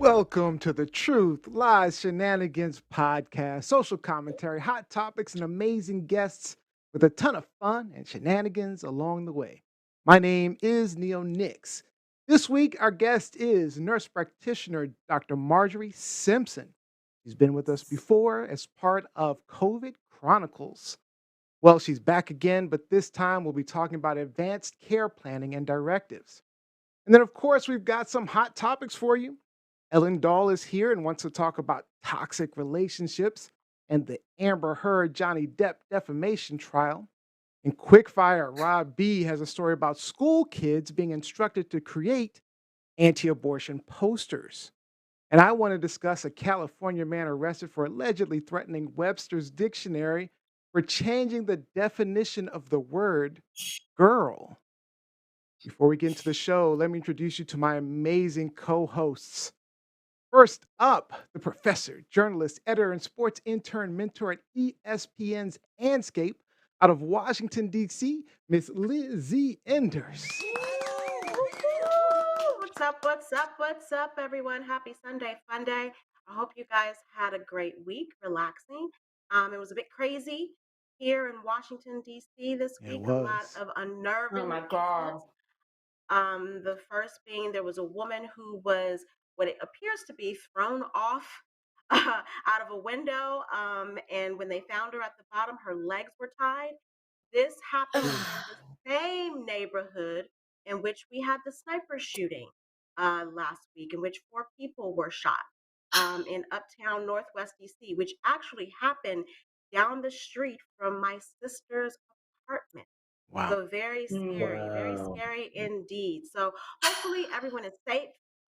Welcome to the Truth, Lies, Shenanigans podcast, social commentary, hot topics, and amazing guests with a ton of fun and shenanigans along the way. My name is Neo Nix. This week, our guest is nurse practitioner Dr. Marjorie Simpson. She's been with us before as part of COVID Chronicles. Well, she's back again, but this time we'll be talking about advanced care planning and directives. And then, of course, we've got some hot topics for you. Ellen Dahl is here and wants to talk about toxic relationships and the Amber Heard Johnny Depp defamation trial. And Quickfire, Rob B has a story about school kids being instructed to create anti abortion posters. And I want to discuss a California man arrested for allegedly threatening Webster's dictionary for changing the definition of the word girl. Before we get into the show, let me introduce you to my amazing co hosts. First up, the professor, journalist, editor, and sports intern mentor at ESPN's Anscape out of Washington, D.C., Miss Lizzie Enders. What's up, everyone? Happy Sunday, fun day. I hope you guys had a great week, relaxing. It was a bit crazy here in Washington, D.C. this It week. A lot was. of unnerving Oh my God. incidents. The first being there was a woman who was what it appears to be thrown off out of a window. And when they found her at the bottom, her legs were tied. This happened in the same neighborhood in which we had the sniper shooting last week, in which 4 people were shot in uptown Northwest DC, which actually happened down the street from my sister's apartment. Wow. So very very Wow. scary indeed. So hopefully everyone is safe.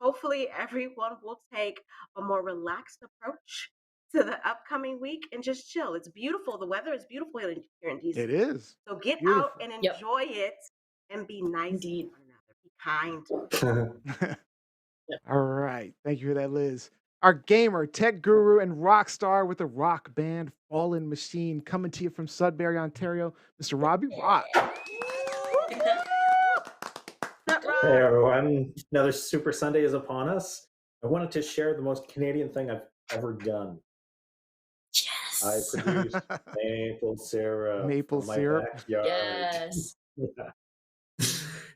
Hopefully everyone will take a more relaxed approach to the upcoming week and just chill. It's beautiful. The weather is beautiful here in DC. It is. So get out Beautiful. and Yep. enjoy it and be nice Indeed. to one another. Be kind. All right. Thank you for that, Liz. Our gamer, tech guru, and rock star with the rock band Fallen Machine coming to you from Sudbury, Ontario, Mr. Robbie Rock. What's up, Hey, Rob? everyone. Another Super Sunday is upon us. I wanted to share the most Canadian thing I've ever done. I Yes. produced maple syrup Maple from my syrup. backyard. Yes. Yeah.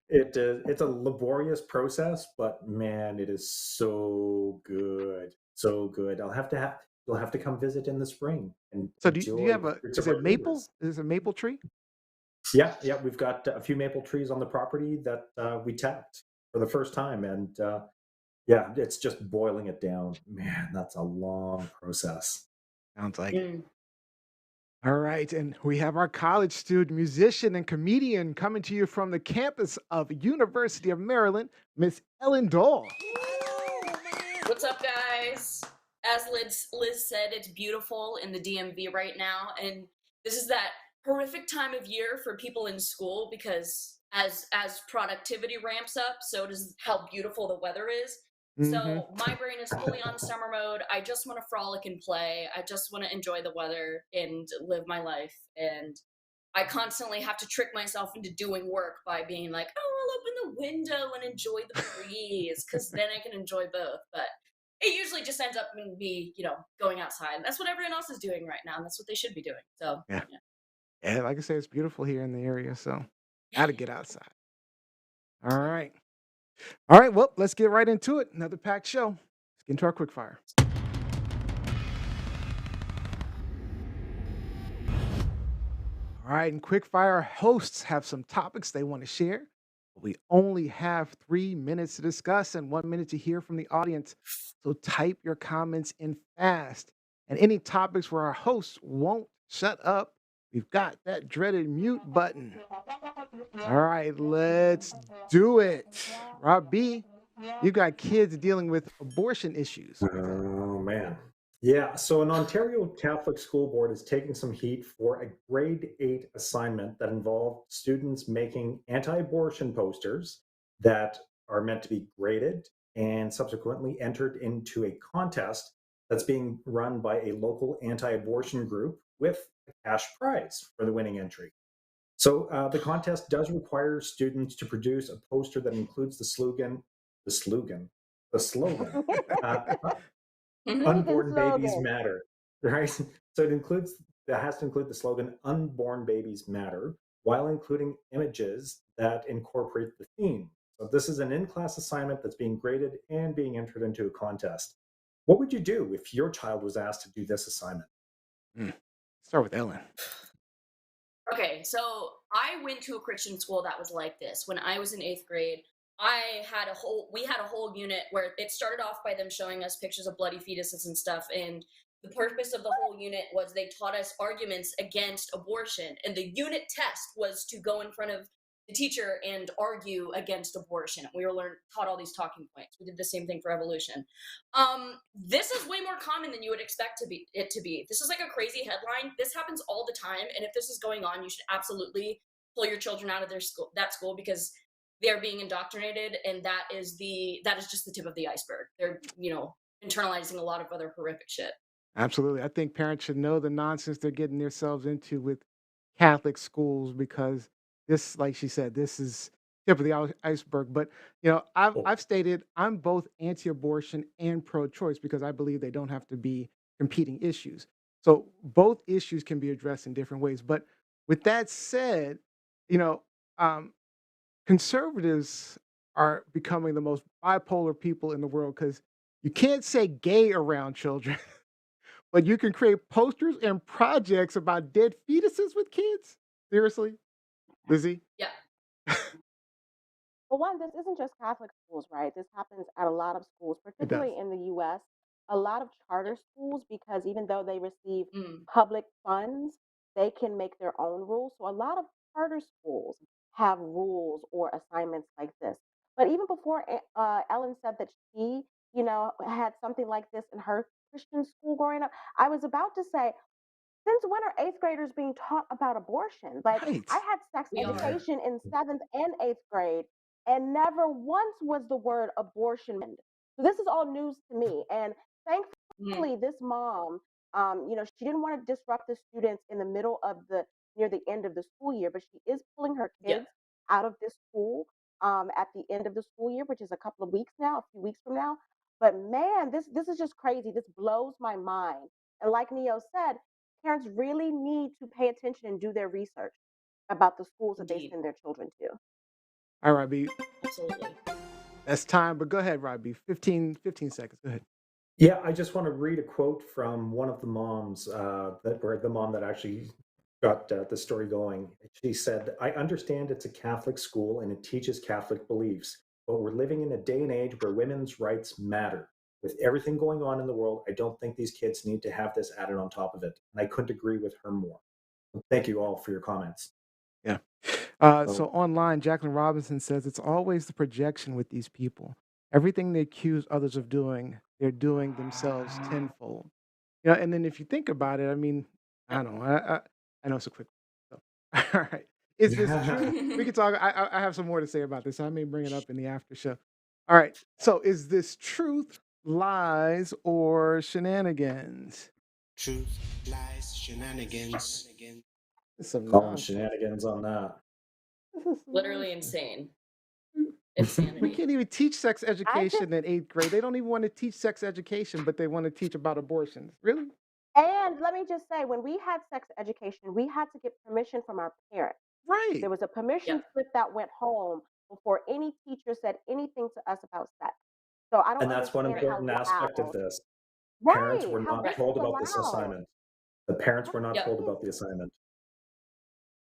It's a laborious process, but man, it is so good. So good. You'll have to come visit in the spring and So do you enjoy have the a, fruits is of our it maple? labors. Is it a maple tree? Yeah, we've got a few maple trees on the property that we tapped for the first time, and yeah, it's just boiling it down. Man, that's a long process. Sounds like it. All right. And we have our college student, musician, and comedian coming to you from the campus of University of Maryland, Miss Ellen Dahl. What's up, guys? As Liz said, it's beautiful in the DMV right now, and this is that horrific time of year for people in school because as productivity ramps up, so does how beautiful the weather is. So my brain is fully on summer mode. I just want to frolic and play. I just want to enjoy the weather and live my life. And I constantly have to trick myself into doing work by being like, oh, I'll open the window and enjoy the breeze because then I can enjoy both. But it usually just ends up in me, going outside. That's what everyone else is doing right now. And that's what they should be doing. So, Yeah. Yeah, like I say, it's beautiful here in the area, so gotta get outside. All right. All right, well, let's get right into it. Another packed show. Let's get into our quick fire. All right, and quickfire hosts have some topics they want to share. We only have 3 minutes to discuss and 1 minute to hear from the audience. So type your comments in fast. And any topics where our hosts won't shut up, we've got that dreaded mute button. All right, let's do it. Rob B, you got kids dealing with abortion issues. Oh man. Yeah, so an Ontario Catholic school board is taking some heat for a grade 8 assignment that involved students making anti-abortion posters that are meant to be graded and subsequently entered into a contest that's being run by a local anti-abortion group with a cash prize for the winning entry. So the contest does require students to produce a poster that includes the slogan, the slogan. Uh, Vegan Unborn babies slogan. matter, right? So that has to include the slogan "Unborn babies matter," while including images that incorporate the theme. So this is an in-class assignment that's being graded and being entered into a contest. What would you do if your child was asked to do this assignment? Mm. Start with Ellen. Okay, so I went to a Christian school that was like this. When I was in 8th grade, we had a whole unit where it started off by them showing us pictures of bloody fetuses and stuff. And the purpose of the whole unit was they taught us arguments against abortion. And the unit test was to go in front of the teacher and argue against abortion. We were taught all these talking points. We did the same thing for evolution. This is way more common than you would expect it to be. This is like a crazy headline. This happens all the time, and if this is going on, you should absolutely pull your children out of that school, because they're being indoctrinated, and that is just the tip of the iceberg. They're internalizing a lot of other horrific shit. Absolutely. I think parents should know the nonsense they're getting themselves into with Catholic schools because this, like she said, this is tip of the iceberg. But I've Oh, I've stated I'm both anti-abortion and pro-choice because I believe they don't have to be competing issues. So both issues can be addressed in different ways. But with that said, you know, um, conservatives are becoming the most bipolar people in the world because you can't say gay around children. But you can create posters and projects about dead fetuses with kids? Seriously? Lizzie? Yeah. Well, one, this isn't just Catholic schools, right? This happens at a lot of schools, It does. particularly in the US. A lot of charter schools, because even though they receive Mm. public funds, they can make their own rules. So a lot of charter schools have rules or assignments like this. But even before Ellen said that she, had something like this in her Christian school growing up, I was about to say, since when are eighth graders being taught about abortion? Like, I Right. had sex We are. yeah. education in seventh and eighth grade, and never once was the word abortion mentioned. So this is all news to me. And Mm. thankfully, this mom, she didn't want to disrupt the students in the middle of near the end of the school year, but she is pulling her Yeah. kids out of this school at the end of the school year, which is a couple of weeks now, a few weeks from now. But man, this is just crazy. This blows my mind. And like Neo said, parents really need to pay attention and do their research about the schools that they Indeed. send their children to. All right, B. Absolutely. That's time, but go ahead, Robbie. 15 seconds. Go ahead. Yeah, I just want to read a quote from one of the moms where the mom that actually got the story going. She said, "I understand it's a Catholic school and it teaches Catholic beliefs, but we're living in a day and age where women's rights matter. With everything going on in the world, I don't think these kids need to have this added on top of it." And I couldn't agree with her more. Thank you all for your comments. Yeah. So, So online, Jacqueline Robinson says it's always the projection with these people. Everything they accuse others of doing, they're doing themselves tenfold. And then if you think about it, I mean, Yep. I don't know. I know it's a quick. So, all right. Is this true? We can talk. I have some more to say about this. I may bring it up in the after show. All right. So, is this truth, lies, or shenanigans? Truth, lies, shenanigans. It's some calling nonsense. shenanigans on that. This is some Literally nonsense. insane. We Insanity. can't even teach sex I just education in 8th grade. They don't even want to teach sex education, but they want to teach about abortions. Really? And let me just say, when we had sex education, we had to get permission from our parents. Right. There was a permission Yep. slip that went home before any teacher said anything to us about sex. So I don't And that's one understand how important aspect of loud, this. Parents right? were How not this Right. is told about this allowed. assignment. The parents were That's not Yep. told about crazy. the assignment.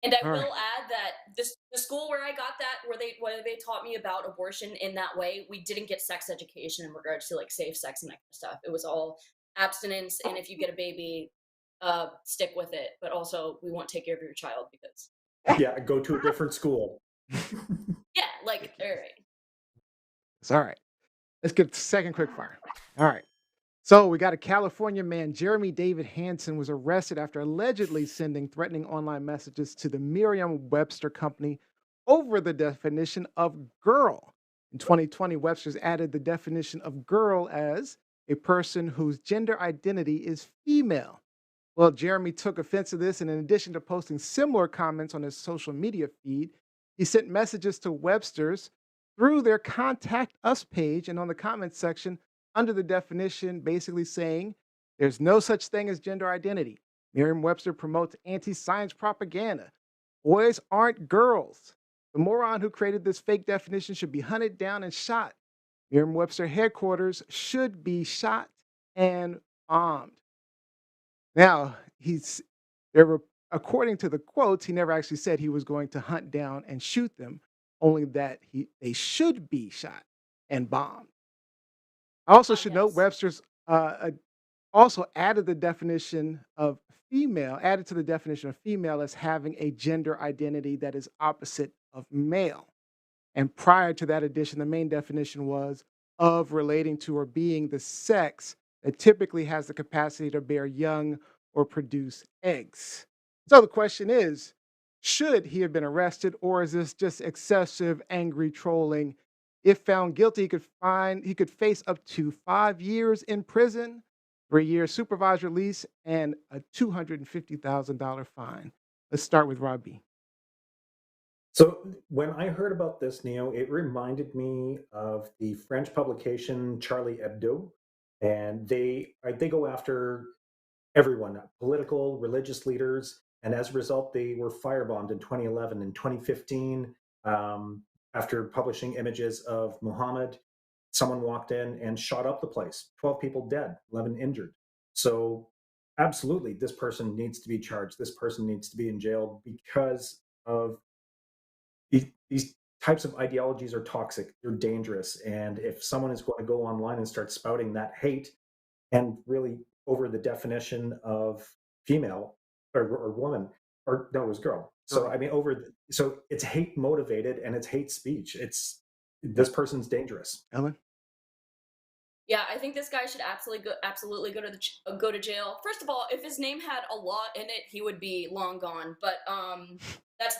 And I All right. will add that the school where I got that, where they taught me about abortion in that way, we didn't get sex education in regards to like safe sex and that kind of stuff. It was all abstinence, and if you get a baby, stick with it. But also, we won't take care of your child because Yeah, go to a different school. yeah, like all right. It's all right. Let's get the second quick fire. All right. So we got a California man, Jeremy David Hansen, was arrested after allegedly sending threatening online messages to the Merriam-Webster company over the definition of girl. In 2020, Webster's added the definition of girl as a person whose gender identity is female. Well, Jeremy took offense to this, and in addition to posting similar comments on his social media feed, he sent messages to Webster's through their contact us page and on the comments section under the definition, basically saying there's no such thing as gender identity. Merriam Webster promotes anti science propaganda. Boys aren't girls. The moron who created this fake definition should be hunted down and shot. Merriam Webster headquarters should be shot and bombed. Now, there were, according to the quotes, he never actually said he was going to hunt down and shoot them, only that they should be shot and bombed. I also should note Yes. Webster's also added the definition of female, added to the definition of female as having a gender identity that is opposite of male. And prior to that addition, the main definition was of relating to or being the sex that typically has the capacity to bear young or produce eggs. So the question is, should he have been arrested, or is this just excessive, angry trolling? If found guilty, he could face up to 5 years in prison, 3 years supervised release, and a $250,000 fine. Let's start with Robbie. So when I heard about this, Neo, it reminded me of the French publication Charlie Hebdo, and they go after everyone, political, religious leaders, and as a result, they were firebombed in 2011 and 2015 after publishing images of Muhammad. Someone walked in and shot up the place. 12 people dead, 11 injured. So absolutely, this person needs to be charged. This person needs to be in jail because of these types of ideologies are toxic, they're dangerous. And if someone is going to go online and start spouting that hate and really over the definition of female or woman, or no, it was girl. So, I mean, so it's hate motivated and it's hate speech. This person's dangerous. Ellen? Yeah, I think this guy should absolutely go to jail. First of all, if his name had a law in it, he would be long gone. But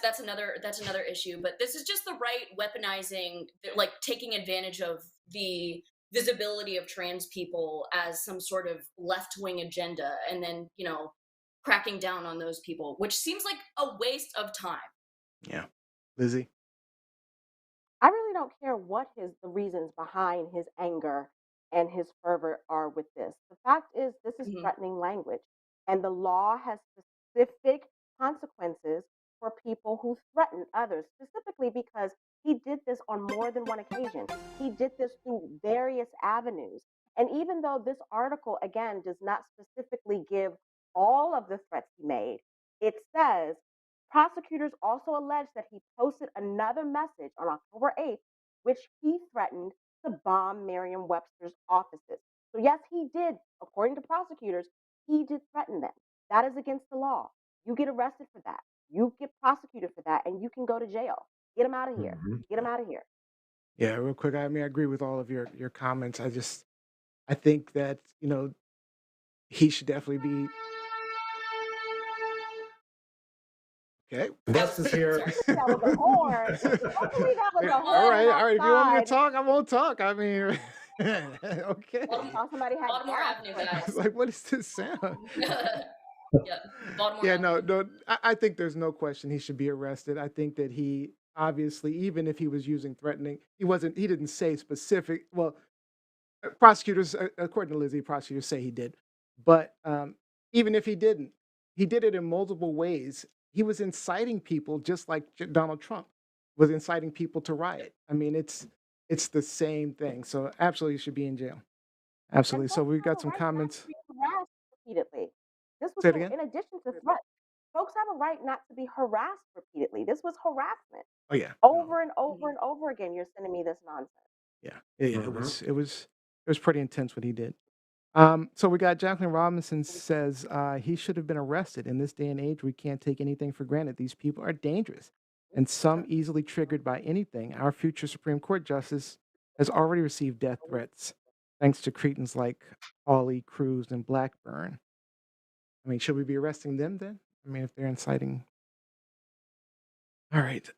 that's another issue. But this is just the right weaponizing, like taking advantage of the visibility of trans people as some sort of left-wing agenda, and then cracking down on those people, which seems like a waste of time. Yeah. Lizzie? I really don't care what the reasons behind his anger and his fervor are with this. The fact is, this is Mhm. threatening language, and the law has specific consequences for people who threaten others, specifically because he did this on more than one occasion. He did this through various avenues. And even though this article, again, does not specifically give all of the threats he made, it says prosecutors also allege that he posted another message on October 8th, which he threatened to bomb Merriam Webster's offices. So, yes, he did, according to prosecutors, he did threaten them. That is against the law. You get arrested for that. You get prosecuted for that, and you can go to jail. Get him out of here. Mhm. Get him out of here. Yeah, real quick. I mean, I agree with all of your comments. I think that, he should definitely be okay. Gus is here. Sorry. That was a horn. Hopefully, that was Yeah, a all horn right, all right. If you want me to outside. talk, I won't talk. I mean, okay. Thought somebody had Baltimore gas Avenue, for a guys. Like, what is this sound? Yeah, Baltimore Yeah, Avenue. no. I think there's no question he should be arrested. I think that he obviously, even if he was using threatening, he didn't say specific. Well, prosecutors, according to Lizzie, prosecutors say he did. But even if he didn't, he did it in multiple ways. He was inciting people just like Donald Trump was inciting people to riot. I mean, it's the same thing. So absolutely should be in jail. And Absolutely. So folks we've have got a some right not comments. to be harassed repeatedly. This was Say it again. in addition to threats. Folks have a right not to be harassed repeatedly. This was harassment. Oh yeah. No. Over and over Mhm. and over again, you're sending me this nonsense. Yeah. Yeah. It Mhm. was. It was pretty intense what he did. So we got Jacqueline Robinson says he should have been arrested. In this day and age, we can't take anything for granted. These people are dangerous, and some easily triggered by anything. Our future Supreme Court justice has already received death threats, thanks to cretins like Hawley, Cruz, and Blackburn. I mean, should we be arresting them then? I mean, if they're inciting. All right.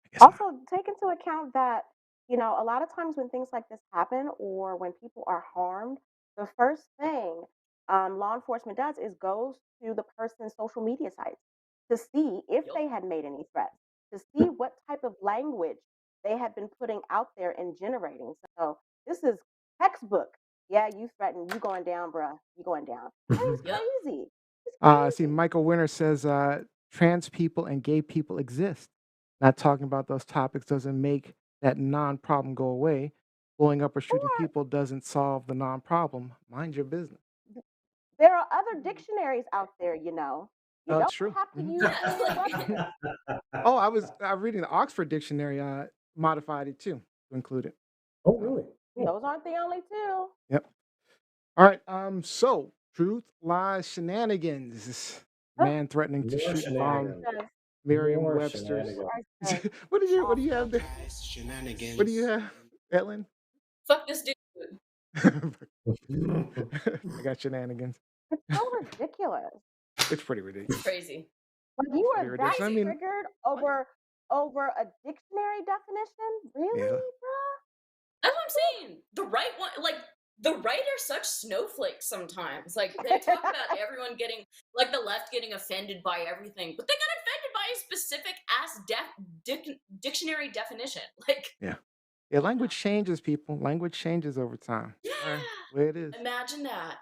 I guess not. Also, take into account that, a lot of times when things like this happen or when people are harmed, the first thing law enforcement does is goes to the person's social media sites to see if Yep. they had made any threats. to see what type of language they had been putting out there and generating. So this is textbook. Yeah, you threaten, you going down, bruh. You going down. That is Yep. crazy. It's See, crazy. Michael Winner says trans people and gay people exist. Not talking about those topics doesn't make that non-problem go away. Blowing up or shooting Or people doesn't solve the non-problem. Mind your business. there are other dictionaries out there, you know. You It's don't true. have to Mhm. use Yeah, like Merriam-Webster. Oh, I was reading the Oxford Dictionary. Modified it too to include it. Oh, So, really? Cool. Those aren't the only two. yep. All right. So truth, lies, shenanigans. Oh, Man threatening to More shoot and bomb shenanigans. Jesus More Merriam-Webster's. shenanigans. Christ. What do you have Awful. there? Lies, What do you shenanigans. have, Ellen? fuck this dude. I got shenanigans. It's so ridiculous. It's pretty ridiculous. Crazy. Like you Pretty are that ridiculous. I mean, triggered over a dictionary definition? Really, yeah. bruh? That's what I'm saying. The right one, like the right are such snowflakes sometimes. Like they talk about everyone getting, like the left getting offended by everything, but they got offended by a specific dictionary definition. Like, Yeah, language changes, people. Language changes over time. yeah, All right, the way it is. imagine that.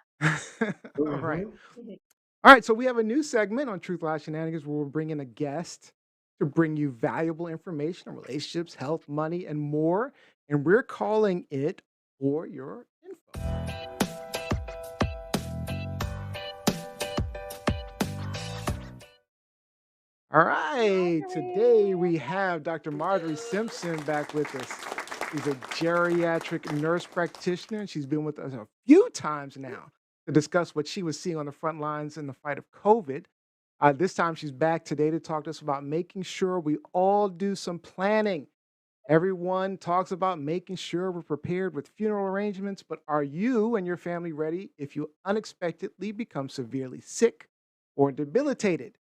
All right. Mhm. All right, so we have a new segment on Truth Lies Shenanigans where we're bringing a guest to bring you valuable information on relationships, health, money, and more. And we're calling it For Your Info. All right, today we have Dr. Marjorie Simpson back with us. She's a geriatric nurse practitioner, and she's been with us a few times now to discuss what she was seeing on the front lines in the fight of COVID. This time she's back today to talk to us about making sure we all do some planning. Everyone talks about making sure we're prepared with funeral arrangements, but are you and your family ready if you unexpectedly become severely sick or debilitated?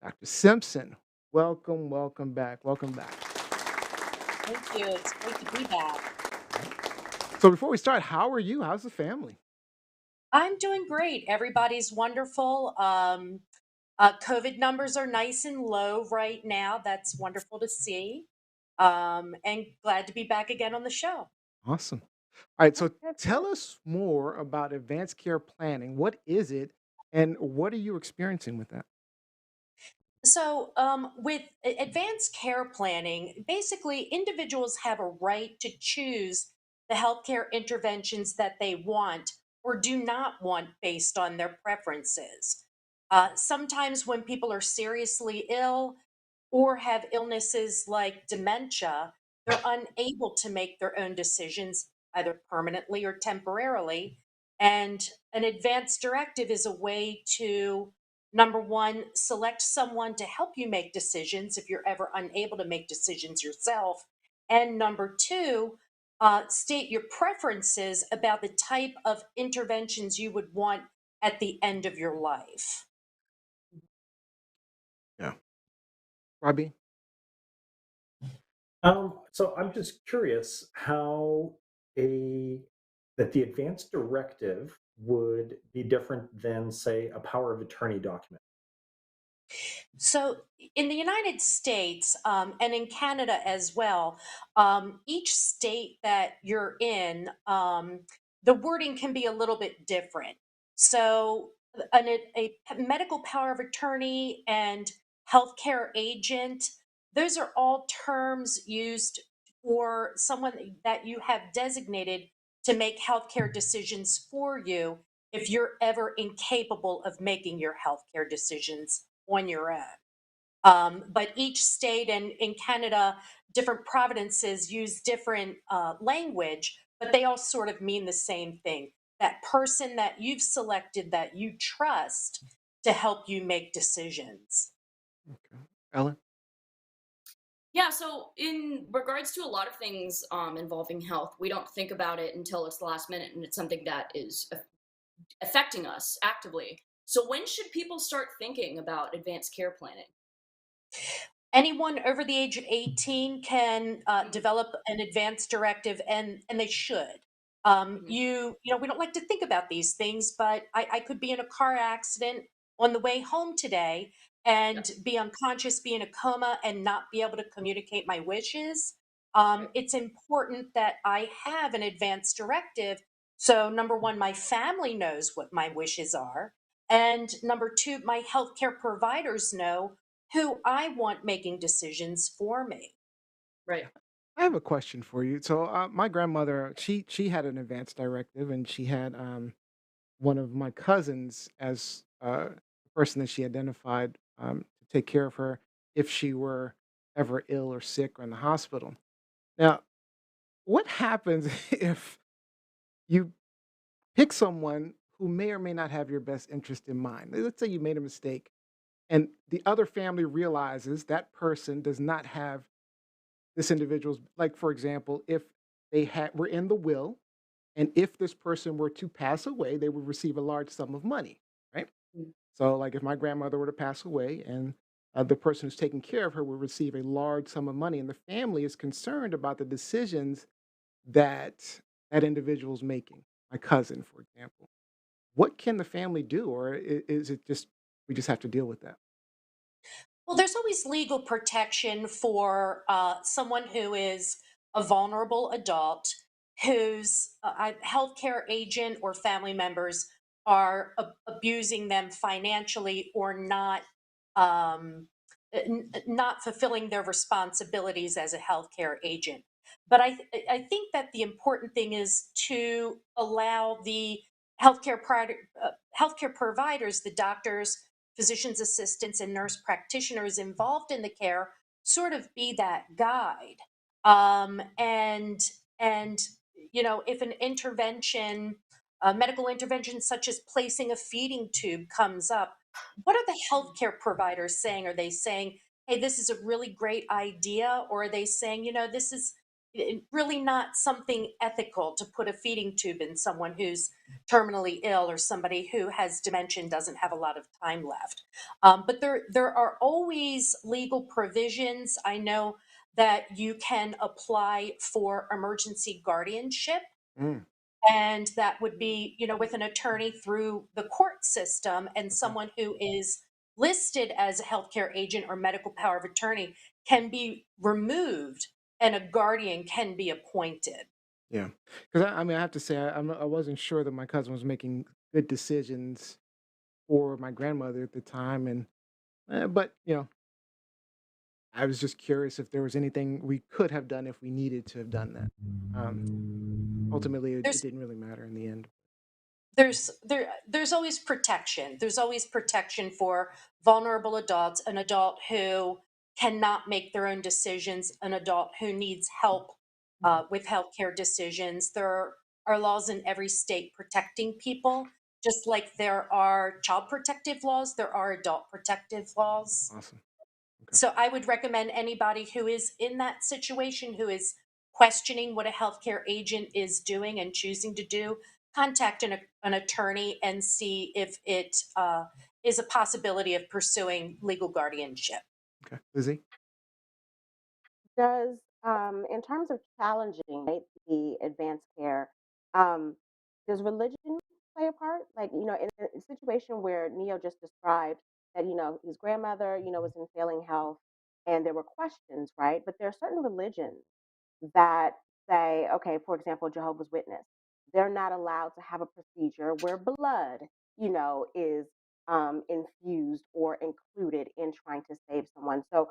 Dr. Simpson, welcome back. Welcome back. Thank you. It's great to be back. So before we start, how are you? How's the family? I'm doing great. Everybody's wonderful. COVID numbers are nice and low right now. That's wonderful to see. And glad to be back again on the show. Awesome. All right, so Good, tell good. us more about advanced care planning. What is it, and what are you experiencing with that? So, with advanced care planning, basically individuals have a right to choose the healthcare interventions that they want or do not want based on their preferences. Sometimes, when people are seriously ill or have illnesses like dementia, they're unable to make their own decisions, either permanently or temporarily. And an advance directive is a way to, number one, select someone to help you make decisions if you're ever unable to make decisions yourself. And number two, state your preferences about the type of interventions you would want at the end of your life. Yeah. Robbie? So I'm just curious how a that the advance directive would be different than, say, a power of attorney document. So, in the United States and in Canada as well, each state that you're in, the wording can be a little bit different. So, a medical power of attorney and healthcare agent, those are all terms used for someone that you have designated to make healthcare decisions for you if you're ever incapable of making your healthcare decisions on your own. But each state and in Canada, different provinces use different language, but they all sort of mean the same thing. That person that you've selected that you trust to help you make decisions. Okay. Ellen? Yeah, so in regards to a lot of things involving health, we don't think about it until it's the last minute, and it's something that is affecting us actively. So when should people start thinking about advanced care planning? Anyone over the age of 18 can develop an advance directive, and they should. Mhm. We don't like to think about these things, but I could be in a car accident on the way home today, and be unconscious, be in a coma, and not be able to communicate my wishes. It's important that I have an advance directive. So, number one, my family knows what my wishes are. And number two, my healthcare providers know who I want making decisions for me. Right. I have a question for you. So, my grandmother, she had an advance directive, and she had one of my cousins as the person that she identified to take care of her if she were ever ill or sick or in the hospital. Now, what happens if you pick someone who may or may not have your best interest in mind? Let's say you made a mistake, and the other family realizes that person does not have this individual's, like, for example, if they had were in the will, and if this person were to pass away, they would receive a large sum of money, right? Mm. So, like, if my grandmother were to pass away, and the person who's taking care of her will receive a large sum of money, and the family is concerned about the decisions that that individual's making, my cousin, for example. What can the family do, or is it just we just have to deal with that? Well, there's always legal protection for someone who is a vulnerable adult whose healthcare agent or family members are abusing them financially or not not fulfilling their responsibilities as a healthcare agent. But I think that the important thing is to allow the healthcare providers, the doctors, physician's assistants, and nurse practitioners involved in the care sort of be that guide. And if an intervention, a medical intervention such as placing a feeding tube comes up, what are the healthcare providers saying? Are they saying, hey, this is a really great idea? Or are they saying, this is really not something ethical to put a feeding tube in someone who's terminally ill or somebody who has dementia and doesn't have a lot of time left? But there are always legal provisions. I know that you can apply for emergency guardianship, Mm, and that would be with an attorney through the court system, and okay. someone who is listed as a healthcare agent or medical power of attorney can be removed and a guardian can be appointed. Yeah, because I mean, I have to say, I wasn't sure that my cousin was making good decisions for my grandmother at the time, and but I was just curious if there was anything we could have done if we needed to have done that. Ultimately, it there's didn't really matter in the end. there's always protection. There's always protection for vulnerable adults, an adult who cannot make their own decisions, an adult who needs help with healthcare decisions. There are laws in every state protecting people, just like there are child protective laws, there are adult protective laws. Awesome. Okay. So I would recommend anybody who is in that situation, who is questioning what a healthcare agent is doing and choosing to do, contact an attorney and see if it is a possibility of pursuing legal guardianship. Okay. Lizzie. Does in terms of challenging, right, the advanced care, um, does religion play a part? Like, in a situation where Neo just described that, his grandmother, was in failing health and there were questions, right? But there are certain religions that say, okay, for example, Jehovah's Witness, they're not allowed to have a procedure where blood, is infused or included in trying to save someone. So,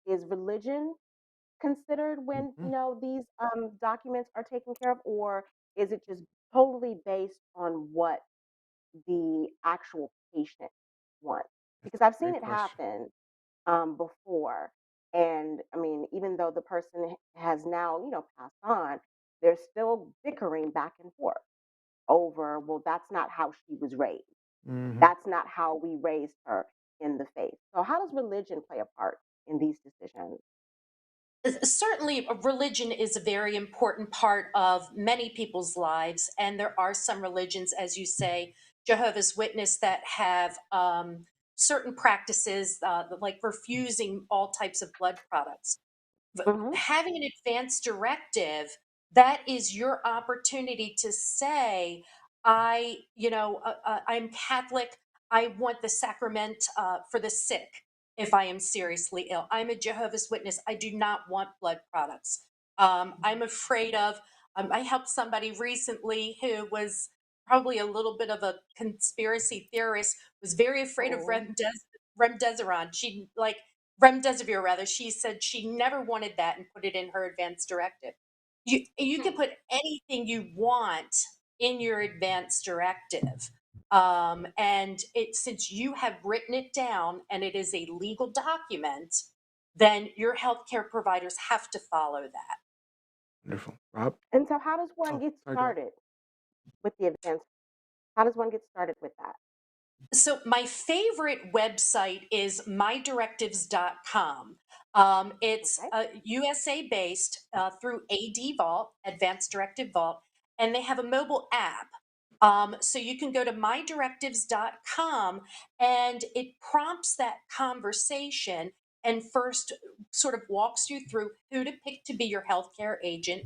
is religion considered when Mhm. these documents are taken care of, or is it just totally based on what the actual patient wants? That's Because I've a seen great it question. happen before, and I mean, even though the person has now passed on, they're still bickering back and forth over, well, that's not how she was raised, Hmm. that's not how we raised her in the faith. So how does religion play a part in these decisions? Certainly, religion is a very important part of many people's lives, and there are some religions, as you say, Jehovah's Witness, that have certain practices, like refusing all types of blood products. Hmm. Having an advance directive, that is your opportunity to say, I'm Catholic, I want the sacrament for the sick if I am seriously ill. I'm a Jehovah's Witness. I do not want blood products. I'm afraid of, I helped somebody recently who was probably a little bit of a conspiracy theorist, was very afraid of Oh. remdesivir. Remdesivir rather. She said she never wanted that and put it in her advance directive. You can put anything you want in your advance directive. And since you have written it down and it is a legal document, then your healthcare providers have to follow that. Wonderful. Rob? And so, how does one Oh, get sorry, go ahead. started with the advanced? How does one get started with that? So my favorite website is mydirectives.com. It's Okay. USA based through AD Vault, Advanced Directive Vault, and they have a mobile app. So you can go to mydirectives.com and it prompts that conversation and first sort of walks you through who to pick to be your healthcare agent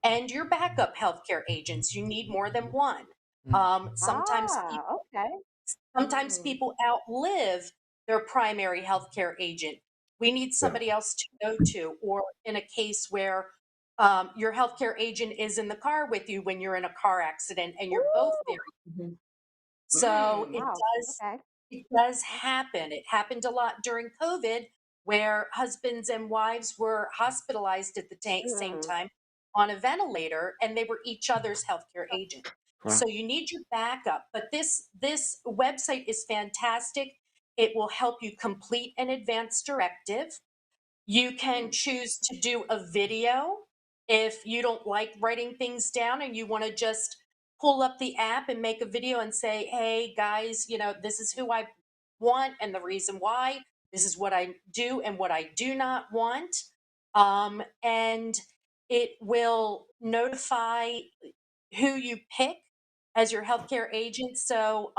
and your backup healthcare agents. You need more than one. Mm. Sometimes Ah, okay. Sometimes Mm. people outlive their primary healthcare agent. We need Yeah. somebody else to go to, or in a case where your healthcare agent is in the car with you when you're in a car accident and you're both Ooh, very. So wow. Okay. it does happen. It happened a lot during COVID where husbands and wives were hospitalized at the same Mm. time on a ventilator and they were each other's healthcare agent. Wow. So you need your backup. But this website is fantastic. It will help you complete an advance directive. You can choose to do a video if you don't like writing things down and you want to just pull up the app and make a video and say, hey guys, this is who I want and the reason why. This is what I do and what I do not want. And it will notify who you pick as your healthcare agent. So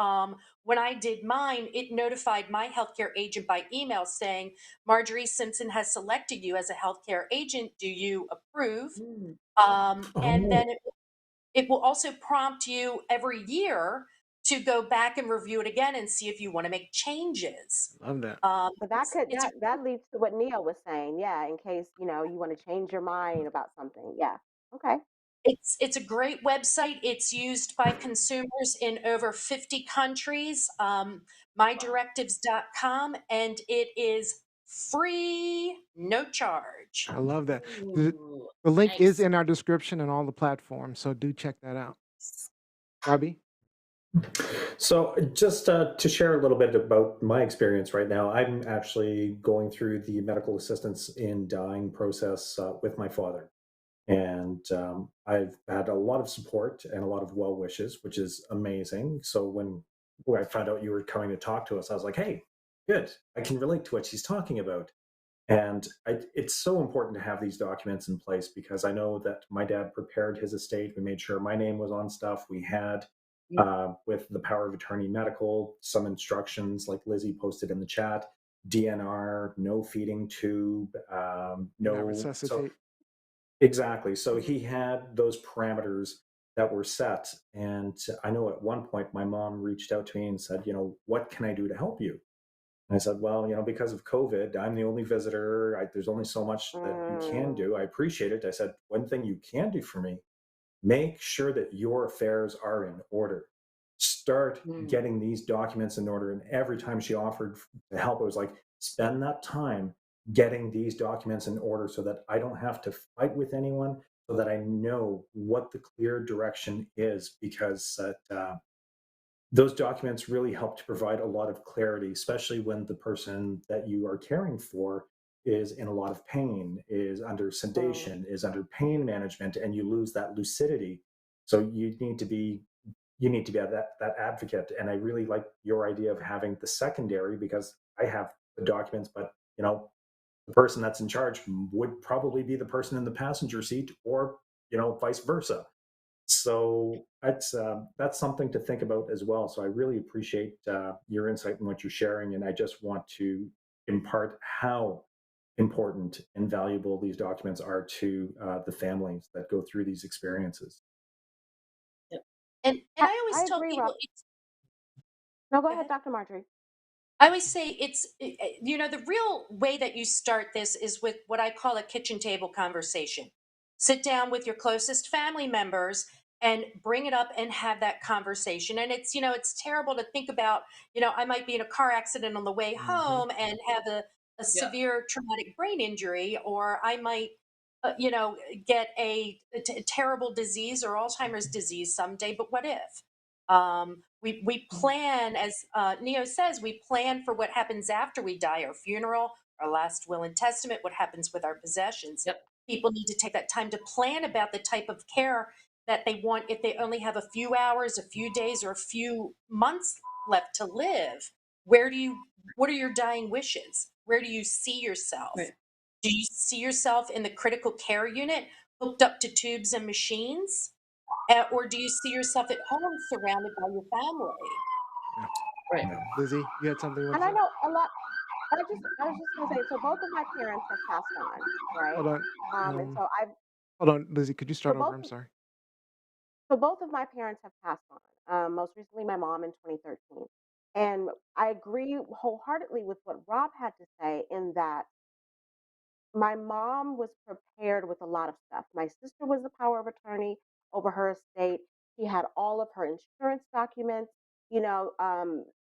when I did mine, it notified my healthcare agent by email saying, Marjorie Simpson has selected you as a healthcare agent. Do you approve? Mm. And Oh, then it will also prompt you every year to go back and review it again and see if you want to make changes. Love that. So that could It's a that leads to what Neil was saying. Yeah, in case you want to change your mind about something. Yeah. Okay. It's a great website. It's used by consumers in over 50 countries. Mydirectives.com, and it is free, no charge. I love that. The Ooh, the link is nice. in our description and all the platforms, so do check that out. Robbie? so just to share a little bit about my experience right now, I'm actually going through the medical assistance in dying process with my father. And I've had a lot of support and a lot of well wishes, which is amazing. So when I found out you were coming to talk to us, I was like, hey, good. I can relate to what she's talking about. And it's so important to have these documents in place because I know that my dad prepared his estate. We made sure my name was on stuff. We had, with the power of attorney medical, some instructions like Lizzie posted in the chat, DNR, no feeding tube, Do not no. So resuscitate. exactly. So he had those parameters that were set. And I know at one point my mom reached out to me and said, what can I do to help you? And I said, well, because of COVID, I'm the only visitor. There's only so much that you can Mm. do. I appreciate it. I said, one thing you can do for me, make sure that your affairs are in order. Start Mm. getting these documents in order. And every time she offered to help, it was like, spend that time getting these documents in order so that I don't have to fight with anyone, so that I know what the clear direction is, because those documents really help to provide a lot of clarity, especially when the person that you are caring for is in a lot of pain, is under Mm. sedation, is under pain management, and you lose that lucidity. So you need to be that advocate. And I really like your idea of having the secondary, because I have the documents, but the person that's in charge would probably be the person in the passenger seat, or vice versa. So that's something to think about as well. So I really appreciate your insight and what you're sharing, and I just want to impart how important and valuable these documents are to the families that go through these experiences. Yep. And I, I always I tell agree, Rob. people No, go Go ahead, ahead. Dr. Marjorie. I always say the real way that you start this is with what I call a kitchen table conversation. Sit down with your closest family members and bring it up and have that conversation. And it's terrible to think about, I might be in a car accident on the way Hmm. home and have a Yep. severe traumatic brain injury, or I might, get a terrible disease or Alzheimer's disease someday. But what if? We plan, as Neo says, we plan for what happens after we die, our funeral, our last will and testament, what happens with our possessions. Yep. People need to take that time to plan about the type of care that they want if they only have a few hours, a few days, or a few months left to live. What are your dying wishes? Where do you see yourself? Right. Do you see yourself in the critical care unit, hooked up to tubes and machines? Or do you see yourself at home surrounded by your family? Yeah. Right. Yeah. Lizzie, you had something you want And to I say? know a lot. I was just gonna say, so both of my parents have passed on, right? Hold on. And Um, so I've hold on, Lizzie. Could you so start over? I'm sorry. both of my parents have passed on. Most recently, my mom in 2013, and I agree wholeheartedly with what Rob had to say in that my mom was prepared with a lot of stuff. My sister was the power of attorney over her estate. She had all of her insurance documents,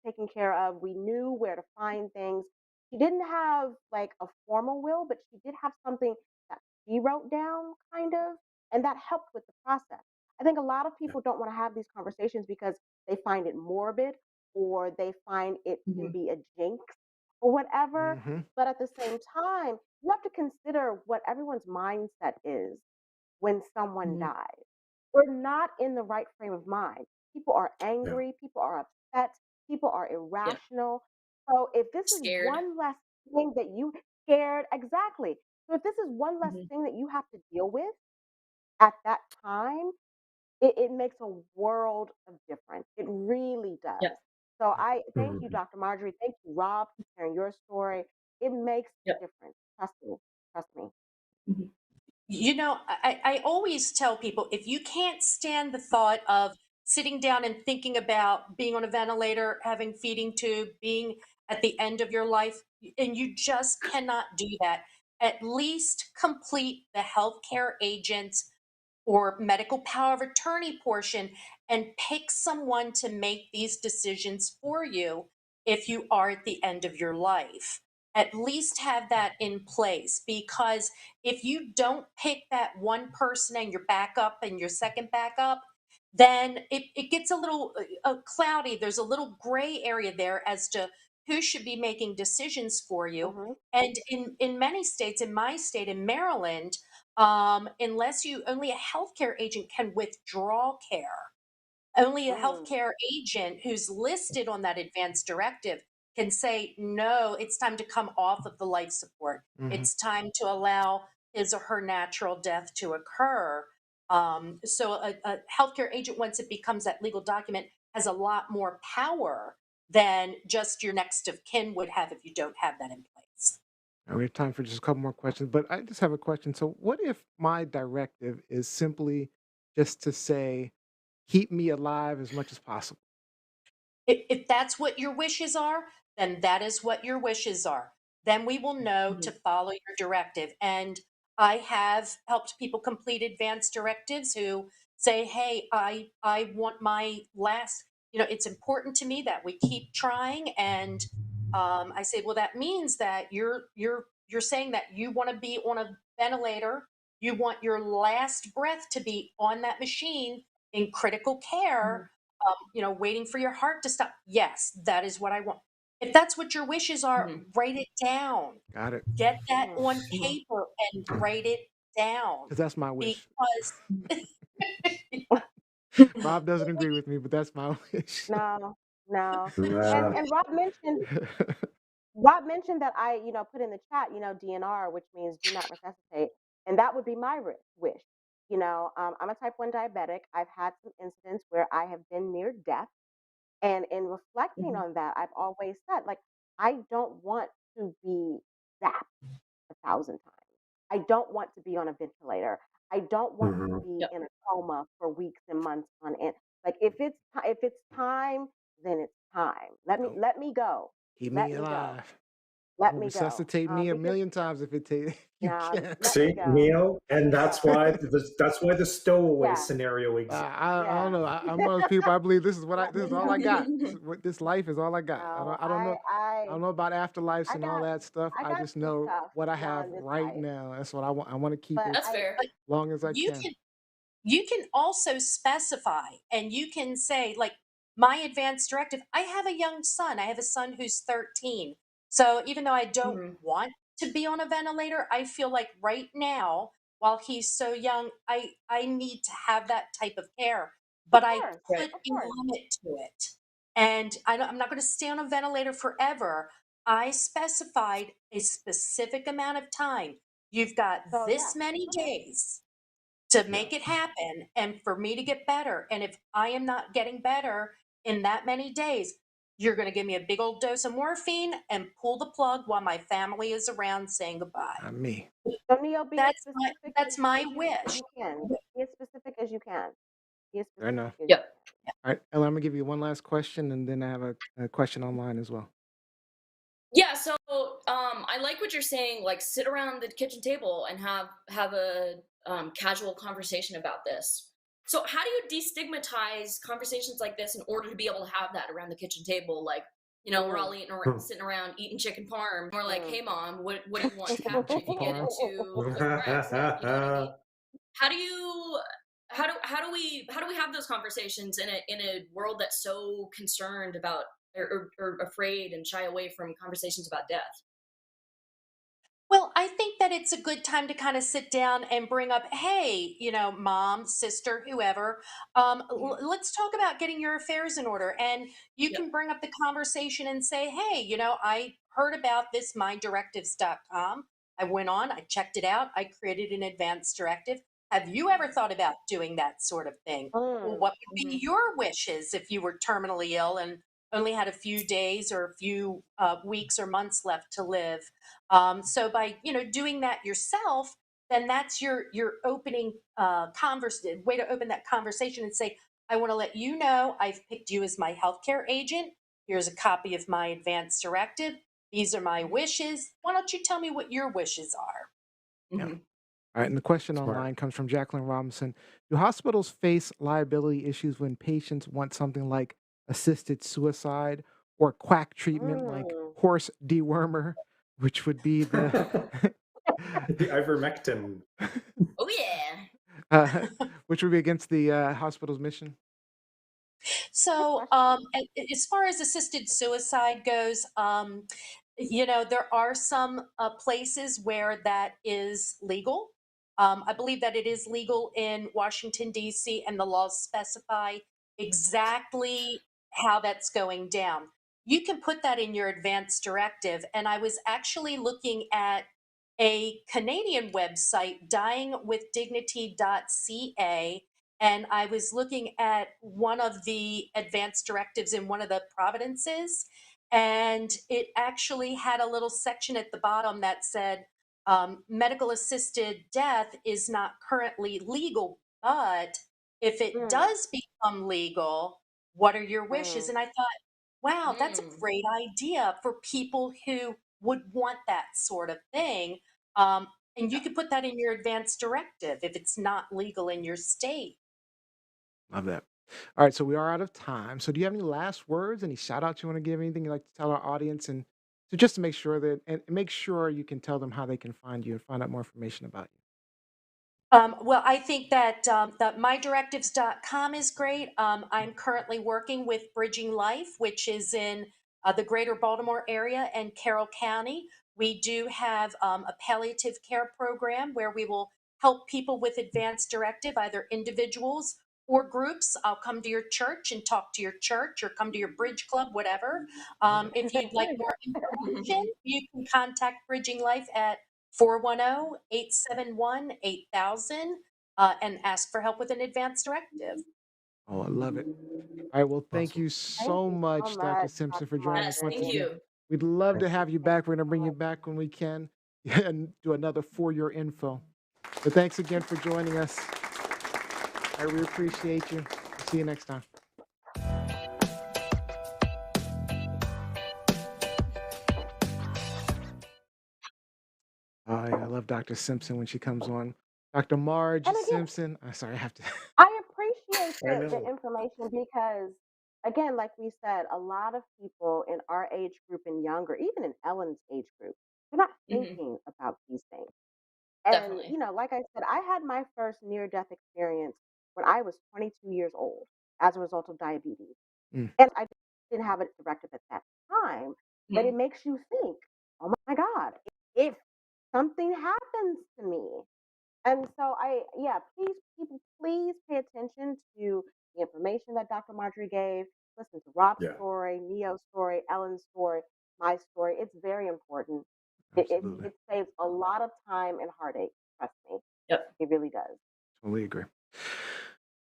taken care of. We knew where to find things. She didn't have like a formal will, but she did have something that she wrote down, kind of, and that helped with the process. I think a lot of Yeah. people don't want to have these conversations because they find it morbid or they find it to Hmm. be a jinx or whatever. Hmm. But at the same time, you have to consider what everyone's mindset is when someone Hmm. dies. We're not in the right frame of mind. People are Yeah. angry, people are upset, people are Yep. irrational. So if this is Scared. one less thing that you scared, exactly. So if this is one less Hmm. thing that you have to deal with at that time, it makes a world of difference. It really does. Yep. So Yeah. I thank you, Mhm. Dr. Marjorie. Thank you, Rob, for sharing your story. It makes a Yep. difference. Trust me. Trust me. Hmm. I always tell people, if you can't stand the thought of sitting down and thinking about being on a ventilator, having feeding tube, being at the end of your life, and you just cannot do that, at least complete the healthcare agent's or medical power of attorney portion and pick someone to make these decisions for you if you are at the end of your life. At least have that in place, because if you don't pick that one person and your backup and your second backup, then it gets a little cloudy. There's a little gray area there as to who should be making decisions for you. Hmm. And in many states, in my state, in Maryland, unless you only a healthcare agent can withdraw care. Only a Mm, healthcare agent who's listed on that advance directive can say, no, it's time to come off of the life support. Hmm. It's time to allow his or her natural death to occur. So a healthcare agent, once it becomes that legal document, has a lot more power than just your next of kin would have if you don't have that in place. We have time for just a couple more questions, but I just have a question. So, what if my directive is simply just to say, keep me alive as much as possible? If that's what your wishes are, then that is what your wishes are. Then we will know to Hmm. follow your directive. And I have helped people complete advance directives who say, "Hey, I want my last. It's important to me that we keep trying." And I say, "Well, that means that you're saying that you want to be on a ventilator. You want your last breath to be on that machine in critical Hmm. care, waiting for your heart to stop. Yes, that is what I want." If that's what your wishes are, Hmm. write it down. Got it. Get that mm. on Hmm. paper and write it down, Because that's my wish. because Rob doesn't agree with me, but that's my wish. No, no. And Yeah. and Rob mentioned that I, put in the chat, DNR, which means do not resuscitate, and that would be my wish. I'm a type 1 diabetic. I've had some incidents where I have been near death, and in reflecting Hmm. on that, I've always said, like, I don't want to be zapped 1,000 times. I don't want to be on a ventilator. I don't want to Mhm. be Yep. in a coma for weeks and months on end. Like if it's time, then it's time. Let me Nope. let me go. Keep Let me me go. alive. Let Or me go. resuscitate me a Because million times if it take you now can. let me See, go. Neo, and Let me that's go. why the stowaway Yeah. scenario I exists. I don't Yeah. know. I'm one of those people. I believe this is what Let this me is all I go. got. This life is all I got. No, I don't know. I don't know about afterlives I and all got that stuff. I I got just some know stuff what I have beyond this right life. now. That's what I want. I want to keep But it That's fair. But long as I you can. can you can also specify, and you can say, like, my advance directive, I have a young son. I have a son who's 13. So even though I don't Mhm. want to be on a ventilator, I feel like right now, while he's so young, I need to have that type of care. But of I course, Right. put of a course. limit to it. And I'm not going to stay on a ventilator forever. I specified a specific amount of time. You've got So yeah. this many Okay. days to Yeah. make it happen and for me to get better. And if I am not getting better in that many days, you're going to give me a big old dose of morphine and pull the plug while my family is around saying goodbye. Not me. So Neil, be as specific That's my as wish. you can. Be as specific as you can. Be as Fair enough. specific as you Yep. can. All right, Ella, I'm gonna give you one last question, and then I have a question online as well. Yeah, so I like what you're saying. Like, sit around the kitchen table and have a casual conversation about this. So, how do you destigmatize conversations like this in order to be able to have that around the kitchen table? Like, we're all sitting around eating chicken parm. We're like, "Hey, mom, what do you want to happen if Chicken you get parm. into a car accident?" You know what I mean? How do you how do we have those conversations in a world that's so concerned about or afraid and shy away from conversations about death? Well, I think that it's a good time to kind of sit down and bring up, hey, mom, sister, whoever, Mhm. let's talk about getting your affairs in order. And you Yep. can bring up the conversation and say, hey, I heard about this mydirectives.com. I went on, I checked it out, I created an advance directive. Have you ever thought about doing that sort of thing? Well, what would be Mhm. your wishes if you were terminally ill and only had a few days or a few weeks or months left to live? So by doing that yourself, then that's your opening way to open that conversation and say, I want to let you know I've picked you as my healthcare agent. Here's a copy of my advance directive. These are my wishes. Why don't you tell me what your wishes are? Yeah. Mhm. All right, and the question Smart. online comes from Jacqueline Robinson. Do hospitals face liability issues when patients want something like assisted suicide or quack treatment like Mm. horse dewormer, which would be the The ivermectin. Oh yeah. uh, which would be against the hospital's mission? Good So, question. as far as assisted suicide goes, there are some places where that is legal. I believe that it is legal in Washington, D.C., and the laws specify exactly how that's going down. You can put that in your advance directive. And I was actually looking at a Canadian website, dyingwithdignity.ca, and I was looking at one of the advance directives in one of the provinces, and it actually had a little section at the bottom that said, medical assisted death is not currently legal, but if it Mm, does become legal, what are your wishes? mm. And I thought, wow, that's a Mm. great idea for people who would want that sort of thing. Um, and you Yeah. could put that in your advance directive if it's not legal in your state. Love that. All right, so we are out of time. So do you have any last words, any shout outs you want to give, anything you'd like to tell our audience? And so just to make sure that, and make sure you can tell them how they can find you and find out more information about you. Well, I think that mydirectives.com is great. I'm currently working with Bridging Life, which is in the greater Baltimore area and Carroll County. We do have a palliative care program where we will help people with advanced directive, either individuals or groups. I'll come to your church and talk to your church or come to your bridge club, whatever. If you'd like more information, you can contact Bridging Life at 410-871-8000 and ask for help with an advance directive. Oh, I love it. All right, well, thank Awesome. you Thank so you so much, Dr. much, Simpson, for Dr. joining us Yes, once thank Marjorie. again. you. We'd love to Thank have you Thank back. We're you going to so bring you much. back when we can and do another For Your Info. But thanks again for joining us. I really appreciate you. See you next time. I love Dr. Simpson when she comes on. Dr. Marge And again, Simpson. I'm sorry, I have to. I appreciate I the know. information because, again, like we said, a lot of people in our age group and younger, even in Ellen's age group, they're not Hmm. thinking about these things. And, Definitely. like I said, I had my first near death experience when I was 22 years old as a result of diabetes. Mm, And I didn't have a directive at that time, but it Mhm. makes you think, oh my God, if something happens to me. And so yeah, please, people, please pay attention to the information that Dr. Marjorie gave. Listen to Rob's Yeah. story, Neo's story, Ellen's story, my story. It's very important. It, it, absolutely. it saves a lot of time and heartache. Trust me, Yep. it really does. Totally agree.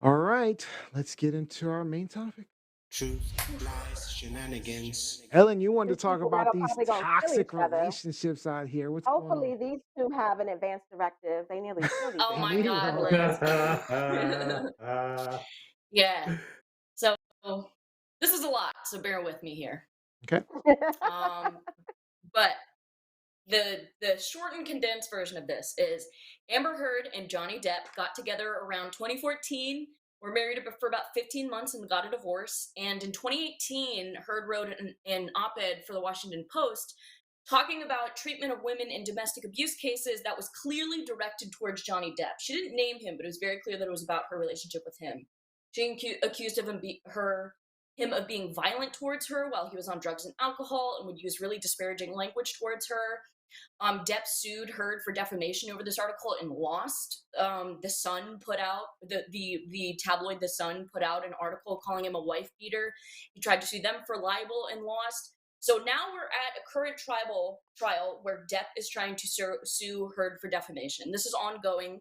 All right, let's get into our main topic. Truth, lies, shenanigans. Ellen, you wanted These to talk people that about are these probably going to kill toxic each other. relationships out here. What's going on? Hopefully, these two have an advance directive. They nearly killed each Oh They my need other. God, well. Liz. Yeah. So this is a lot, so bear with me here. Okay. Um, but the short and condensed version of this is Amber Heard and Johnny Depp got together around 2014, were married for about 15 months and got a divorce. And in 2018, Heard wrote an op-ed for the Washington Post talking about treatment of women in domestic abuse cases that was clearly directed towards Johnny Depp. She didn't name him, but it was very clear that it was about her relationship with him. She accused of him of being violent towards her while he was on drugs and alcohol, and would use really disparaging language towards her. Depp sued Heard for defamation over this article and lost. The Sun put out the tabloid The Sun put out an article calling him a wife beater. He tried to sue them for libel and lost. So now we're at a current trial where Depp is trying to sue Heard for defamation. This is ongoing.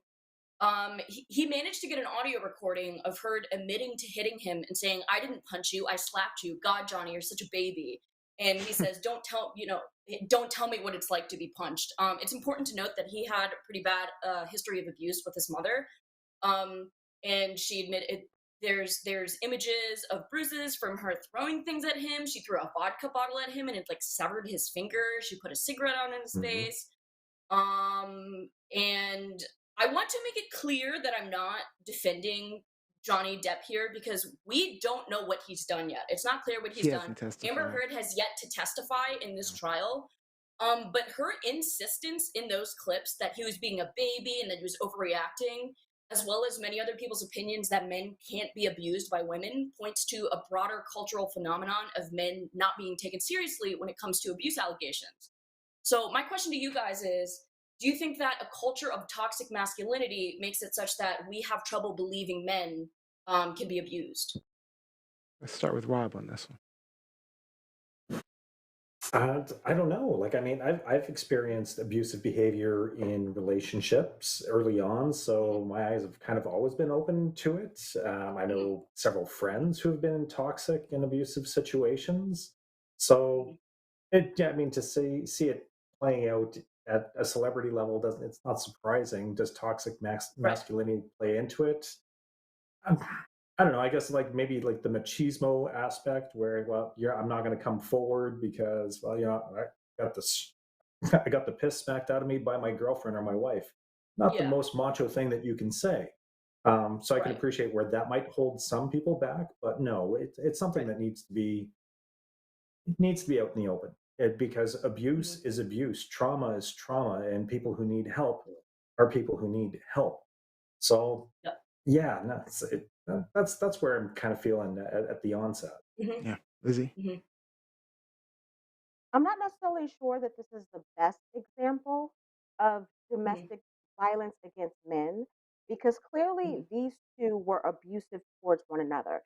He managed to get an audio recording of Heard admitting to hitting him and saying, "I didn't punch you, I slapped you. God, Johnny, you're such a baby." And he says, don't tell me what it's like to be punched." It's important to note that he had a pretty bad history of abuse with his mother. Um, and she admitted there's images of bruises from her throwing things at him. She threw a vodka bottle at him and it like severed his finger. She put a cigarette out in his Mhm. face. And I want to make it clear that I'm not defending Johnny Depp here because we don't know what he's done yet. It's not clear what he's He done. hasn't Amber testified. Heard has yet to testify in this trial. But her insistence in those clips that he was being a baby and that he was overreacting, as well as many other people's opinions that men can't be abused by women, points to a broader cultural phenomenon of men not being taken seriously when it comes to abuse allegations. So my question to you guys is, do you think that a culture of toxic masculinity makes it such that we have trouble believing men can be abused? Let's start with Rob on this one. I don't know. Like, I mean, I've experienced abusive behavior in relationships early on, so my eyes have kind of always been open to it. I know several friends who have been in toxic and abusive situations. So, yeah, I mean, to see it playing out at a celebrity level doesn't. It's not surprising. Does toxic Right. masculinity play into it? Um, I don't know. I guess like maybe like the machismo aspect, where well, yeah, I'm not going to come forward because well, I got this, I got the piss smacked out of me by my girlfriend or my wife. Not the Yeah. most macho thing that you can say. So I can Right. appreciate where that might hold some people back, but no, it's something Right. that needs to be out in the open. Because abuse Mhm. is abuse, trauma is trauma, and people who need help are people who need help. So Yep. yeah, no, that's where I'm kind of feeling at the onset. Mhm. Yeah. Lizzie? Mhm. I'm not necessarily sure that this is the best example of Mhm. domestic violence against men because clearly Mhm. these two were abusive towards one another.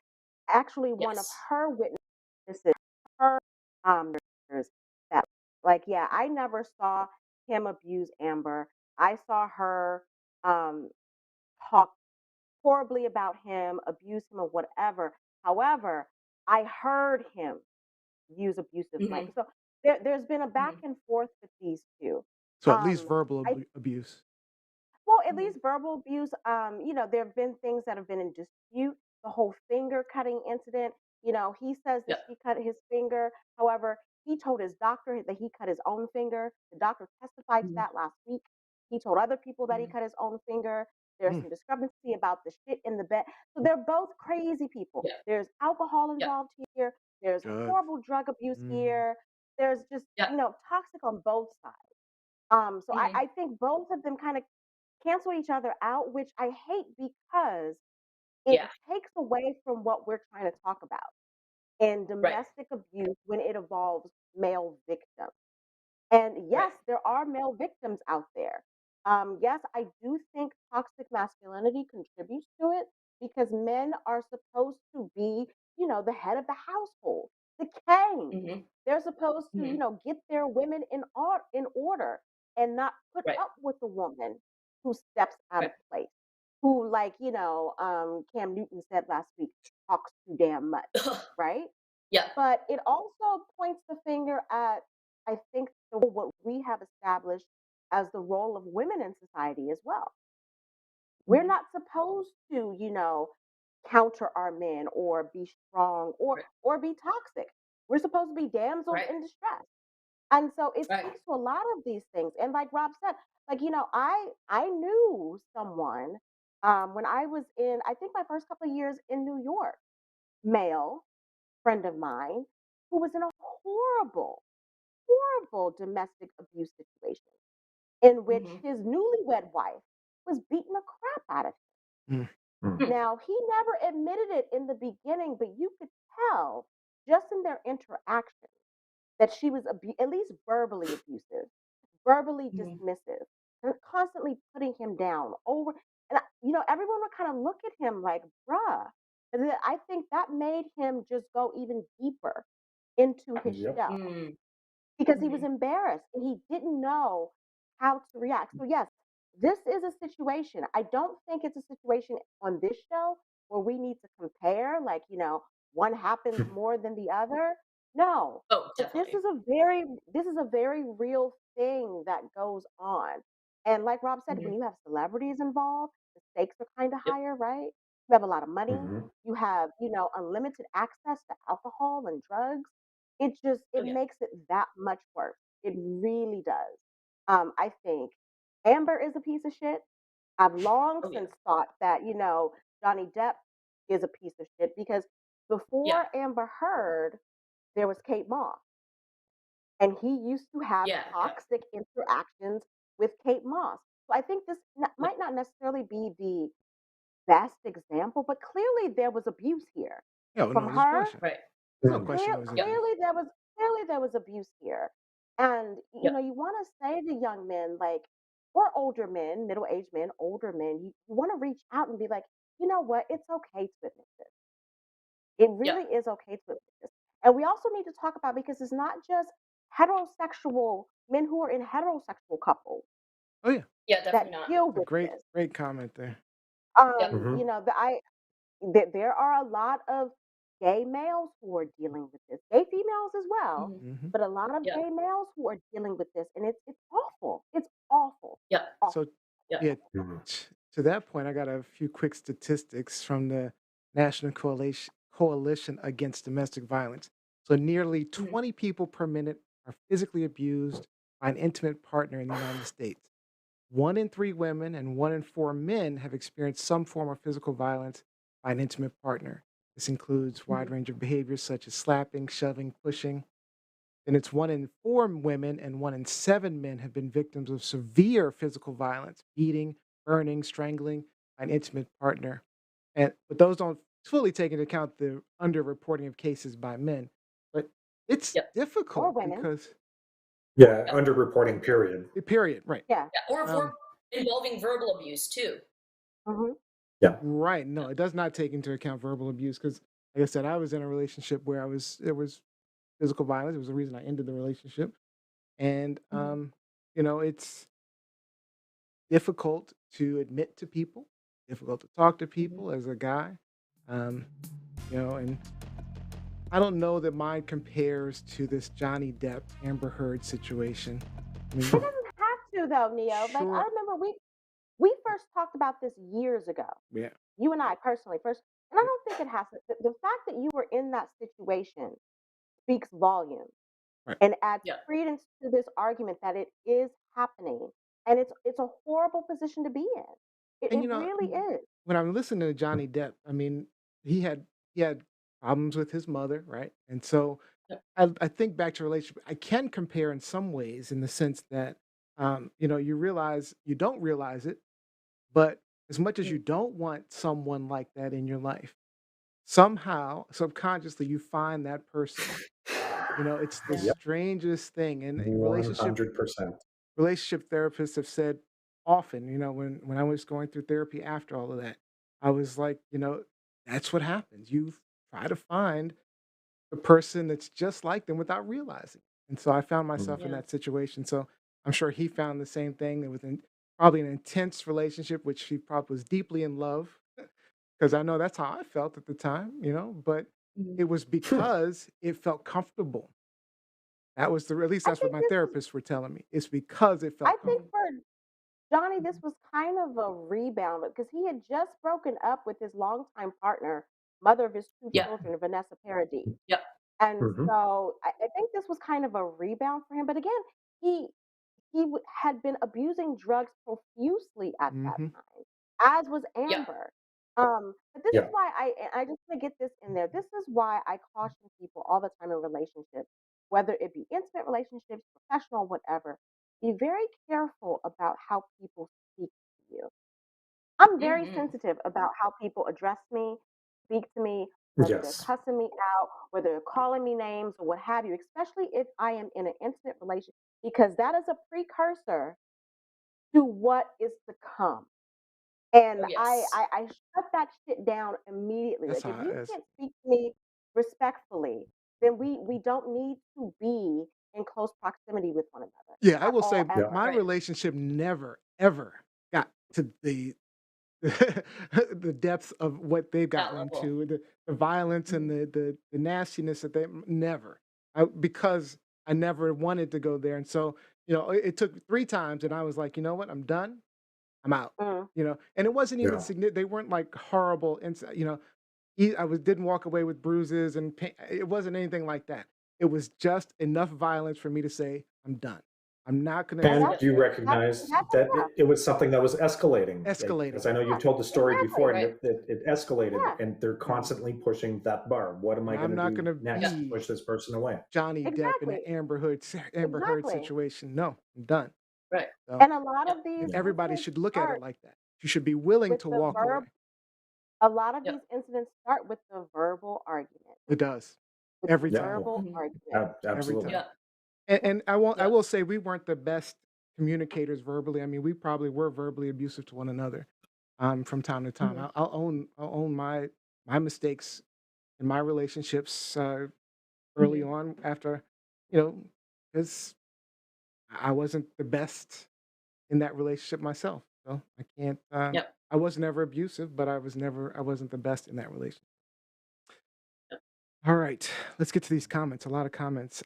Actually, one of Yes. her witnesses, her nurses, that like, yeah, I never saw him abuse Amber. I saw her um, talk horribly about him, abuse him, or whatever. However, I heard him use abusive Mhm. language. So there's been a back Mhm. and forth with these two. So at least Um, verbal I abuse. well, at Mhm. least verbal abuse. There have been things that have been in dispute. The whole finger cutting incident. He says that Yep. she cut his finger. However, He told his doctor that he cut his own finger. The doctor testified to Mhm. that last week. He told other people that he Mhm. cut his own finger. There's Mm. some discrepancy about the shit in the bed. So they're both crazy people. Yeah. There's alcohol Yeah. involved here. There's Drugs. horrible drug abuse Mm. here. There's just, Yeah. toxic on both sides. So Mhm. I think both of them kind of cancel each other out, which I hate because it Yeah. takes away from what we're trying to talk about in Right. domestic abuse when it involves male victims. And Right. yes, there are male victims out there. Yes, I do think toxic masculinity contributes to it because men are supposed to be, the head of the household, the king. Mhm. They're supposed to, Mhm. get their women in order and not put Right. up with a woman who steps out of Right. place, who, like, Cam Newton said last week, talks too damn much, right? Yeah. But it also points the finger at, I think, what we have established as the role of women in society as well. We're Mhm. not supposed to, counter our men or be strong or Right. or be toxic. We're supposed to be damsels Right. in distress. And so it Right. speaks to a lot of these things. And like Rob said, like, I knew someone when I was in, I think my first couple of years in New York, male friend of mine who was in a horrible, horrible domestic abuse situation in which Mhm. his newlywed wife was beating the crap out of him. Mm. Hmm. Hmm. Now, he never admitted it in the beginning, but you could tell just in their interaction that she was at least verbally abusive, verbally Mhm. dismissive, and constantly putting him down over. And everyone would kind of look at him like, "Bruh." And then I think that made him just go even deeper into his Yep. shell Mm. because he was Mhm. embarrassed and he didn't know how to react. So, yes, this is a situation. I don't think it's a situation on this show where we need to compare, like, one happens more than the other. No, Oh, but definitely. this is a very real thing that goes on. And like Rob said, when Mhm. you have celebrities involved, the stakes are kind of Yep. higher, right? You have a lot of money. Mhm. You have, unlimited access to alcohol and drugs. Oh It yeah. makes it that much worse. It really does. I think Amber is a piece of shit. I've long Oh yeah. since thought that, Johnny Depp is a piece of shit because Yeah. before Amber Heard, there was Kate Moss. And he used to have Yeah. Yeah. toxic interactions with Kate Moss. So I think this Yep. might not necessarily be the best example, but clearly there was abuse here Yeah, well, from no, there's a her. question. Right. There's no Hmm. question there was Yep. abuse. Clearly there was abuse here. And Yep. you want to say to young men, like, or older men, middle-aged men, older men, you want to reach out and be like, you know what, it's okay to admit this. It Yep. really is okay to admit this. And we also need to talk about, because it's not just heterosexual men who are in heterosexual couples Oh yeah, Yeah. that Definitely not. deal a with great this. great comment there. Yep. Mhm. There are a lot of gay males who are dealing with this, gay females as well, Mhm. Hmm. but a lot of Yep. gay males who are dealing with this, and it's awful. It's awful. Yep. Awful. So Yep. yeah, Mhm. to that point, I got a few quick statistics from the National Coalition Against Domestic Violence. So nearly Mhm. 20 people per minute are physically abused by an intimate partner in the United States. 1 in 3 women and 1 in 4 men have experienced some form of physical violence by an intimate partner. This includes wide Mhm. range of behaviors such as slapping, shoving, pushing. And it's 1 in 4 women and 1 in 7 men have been victims of severe physical violence, beating, burning, strangling by an intimate partner. But those don't fully take into account the underreporting of cases by men. But it's Yep. Or difficult women. because Yeah, Yep. underreporting period. period, right. Yeah. Yeah. Or Um, involving verbal abuse too. Hmm. Yeah. Right. No, Yep. it does not take into account verbal abuse because, like I said, I was in a relationship where there was physical violence. It was the reason I ended the relationship, and Mhm. it's difficult to admit to people, difficult to talk to Mhm. people as a guy, um, and I don't know that mine compares to this Johnny Depp Amber Heard situation. I It mean, doesn't have to though, Neo. Like, I sure, remember we first talked about this years ago. yeah, You and I personally first, and I don't think it has to. The fact that you were in that situation speaks volumes. Right. and adds Yeah. credence to this argument that it is happening. And it's a horrible position to be in. And It really is. when I'm listening to Johnny Depp, I mean, he had he had problems with his mother, right? And so Yep. I think back to relationship. I can compare in some ways in the sense that you realize you don't realize it, but as much as Mm. you don't want someone like that in your life, somehow subconsciously you find that person. It's the Yeah. Yep. strangest thing. And relationship 100%. relationship therapists have said often, when I was going through therapy after all of that, I was like, that's what happens. You try to find the person that's just like them without realizing. And so I found Mm. myself in Yeah. that situation. So I'm sure he found the same thing. It was probably an intense relationship, which he probably was deeply in love, because I know that's how I felt at the time, but Mhm. it was because it felt comfortable. That was at least I that's what think my this is therapists were telling me. It's because it I felt think comfortable. for Johnny, this Mhm. was kind of a rebound because he had just broken up with his longtime partner, mother of his two Yeah. children, Vanessa Paradis. Yep. And Mhm. so I think this was kind of a rebound for him. But again, he had been abusing drugs profusely at that Mhm. time, as was Yeah. Amber. But this is Yeah. why I just want to get this in there. This is why I caution people all the time in relationships, whether it be intimate relationships, professional, whatever. Be very careful about how people speak to you. I'm very Mhm. sensitive about how people address me, speak to me, whether they're Yes. cussing me out, whether they're calling me names or what have you, especially if I am in an intimate relationship, because that is a precursor to what is to come. And Oh yes. I shut that shit down immediately. That's Like how if you it's can't speak to me respectfully, then we don't need to be in close proximity with one another yeah, I at will say all Yeah. ever. my Right. relationship never, ever got to the the depths of what they've That gotten level. into, the violence and Mhm. the nastiness that they never. Because I never wanted to go there. And so, it took 3 times and I was like, you know what, I'm done. I'm out. Mm. And it wasn't even Yeah. significant. They weren't like horrible. I didn't walk away with bruises and pain. It wasn't anything like that. It was just enough violence for me to say, I'm done. I'm not going to And deal And with that's you that's recognize that's that enough. it was something that was escalating. escalating. Because I know Yeah, you've told the story before, exactly. and Right. it escalated, Yeah, and they're constantly pushing that bar. What am And I going I'm to not do going to next to be push this person away? Johnny Depp in an exactly. Amber Heard Exactly. situation. No, I'm done. Right. So And a lot Yep. of these Yeah. everybody incidents should look at it start like that. You should be willing with to the walk away. a lot of these Yep. incidents start with the verbal argument. It does With the every Yeah. time, Well, verbal Mhm. argument. every absolutely. time. Yep. And I Yep. will say we weren't the best communicators verbally. I mean, we probably were verbally abusive to one another from time to time. Mhm. I'll own my mistakes in my relationships early Mhm. on after, you know, because I wasn't the best in that relationship myself. So I can't. Yep. I was never abusive, but I wasn't the best in that relationship. Yep. All right, let's get to these comments. A lot of comments.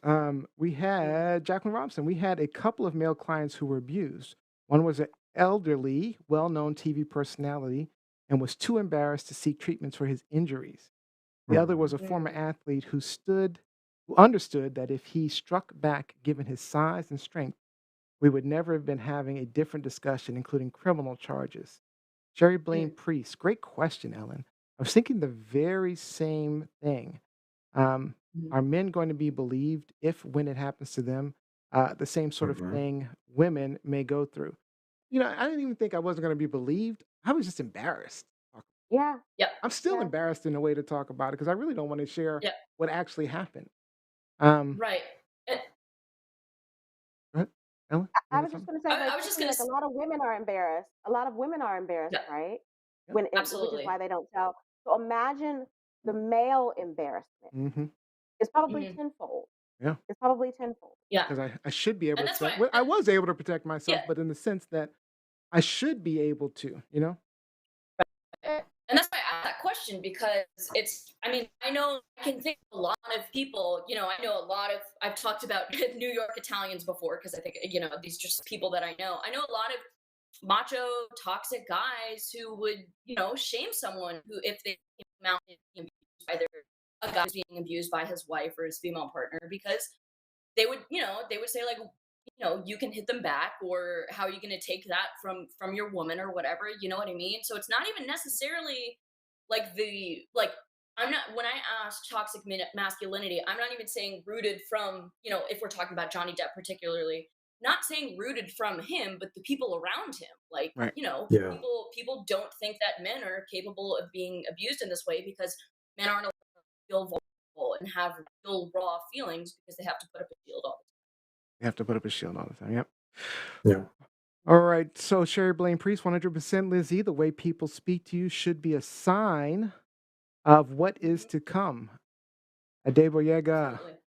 We Mhm. had Jacqueline Robinson. We had a couple of male clients who were abused. One was an elderly, well-known TV personality and was too embarrassed to seek treatments for his injuries. The other was Mhm. a former Mm. athlete who understood that if he struck back, given his size and strength, we would never have been having a different discussion, including criminal charges. Jerry Blaine Mm. Priest. Great question, Ellen. I was thinking the very same thing. Um, Mhm. are men going to be believed if, when it happens to them, the same sort of Mhm. thing women may go through? I didn't even think I wasn't going to be believed. I was just embarrassed. Yeah, Yep. I'm still yeah. embarrassed in a way to talk about it because I really don't want to share Yep. what actually happened. Um, Right. And what? Ellen, you I had was just something? gonna say very I was just quickly, gonna. like a lot of women are embarrassed. A lot of women are embarrassed, Yeah. right? Yeah. Which is Absolutely. why they don't tell. So imagine the male embarrassment. Mm-hmm. It's probably Mhm. tenfold. Yeah. It's probably tenfold. Yeah. Because I should be able And to that's why. protect. Well, I was able to protect Yeah. myself, but in the sense that I should be able to. And that's why I asked that question because I mean, I know I can think of a lot of people, I know a lot of, I've talked about New York Italians before because I think, these just people that I know. I know a lot of macho, toxic guys who would, shame someone who, if they came out and being abused by a guy who's being abused by his wife or his female partner because they would, they would say like, you can hit them back, or how are you going to take that from your woman or whatever, you know what I mean? So it's not even necessarily like I'm not, when I ask toxic masculinity, I'm not even saying rooted from, if we're talking about Johnny Depp particularly, not saying rooted from him, but the people around him. Like, Right. Yeah. people don't think that men are capable of being abused in this way, because men aren't allowed to feel vulnerable and have real raw feelings, because they have to put up a shield all the time. You have to put up a shield all the time. Yep. Yeah. All right. So Sherry Blaine Priest, 100% Lizzie. The way people speak to you should be a sign of what is to come. Adebo Yega, Absolutely.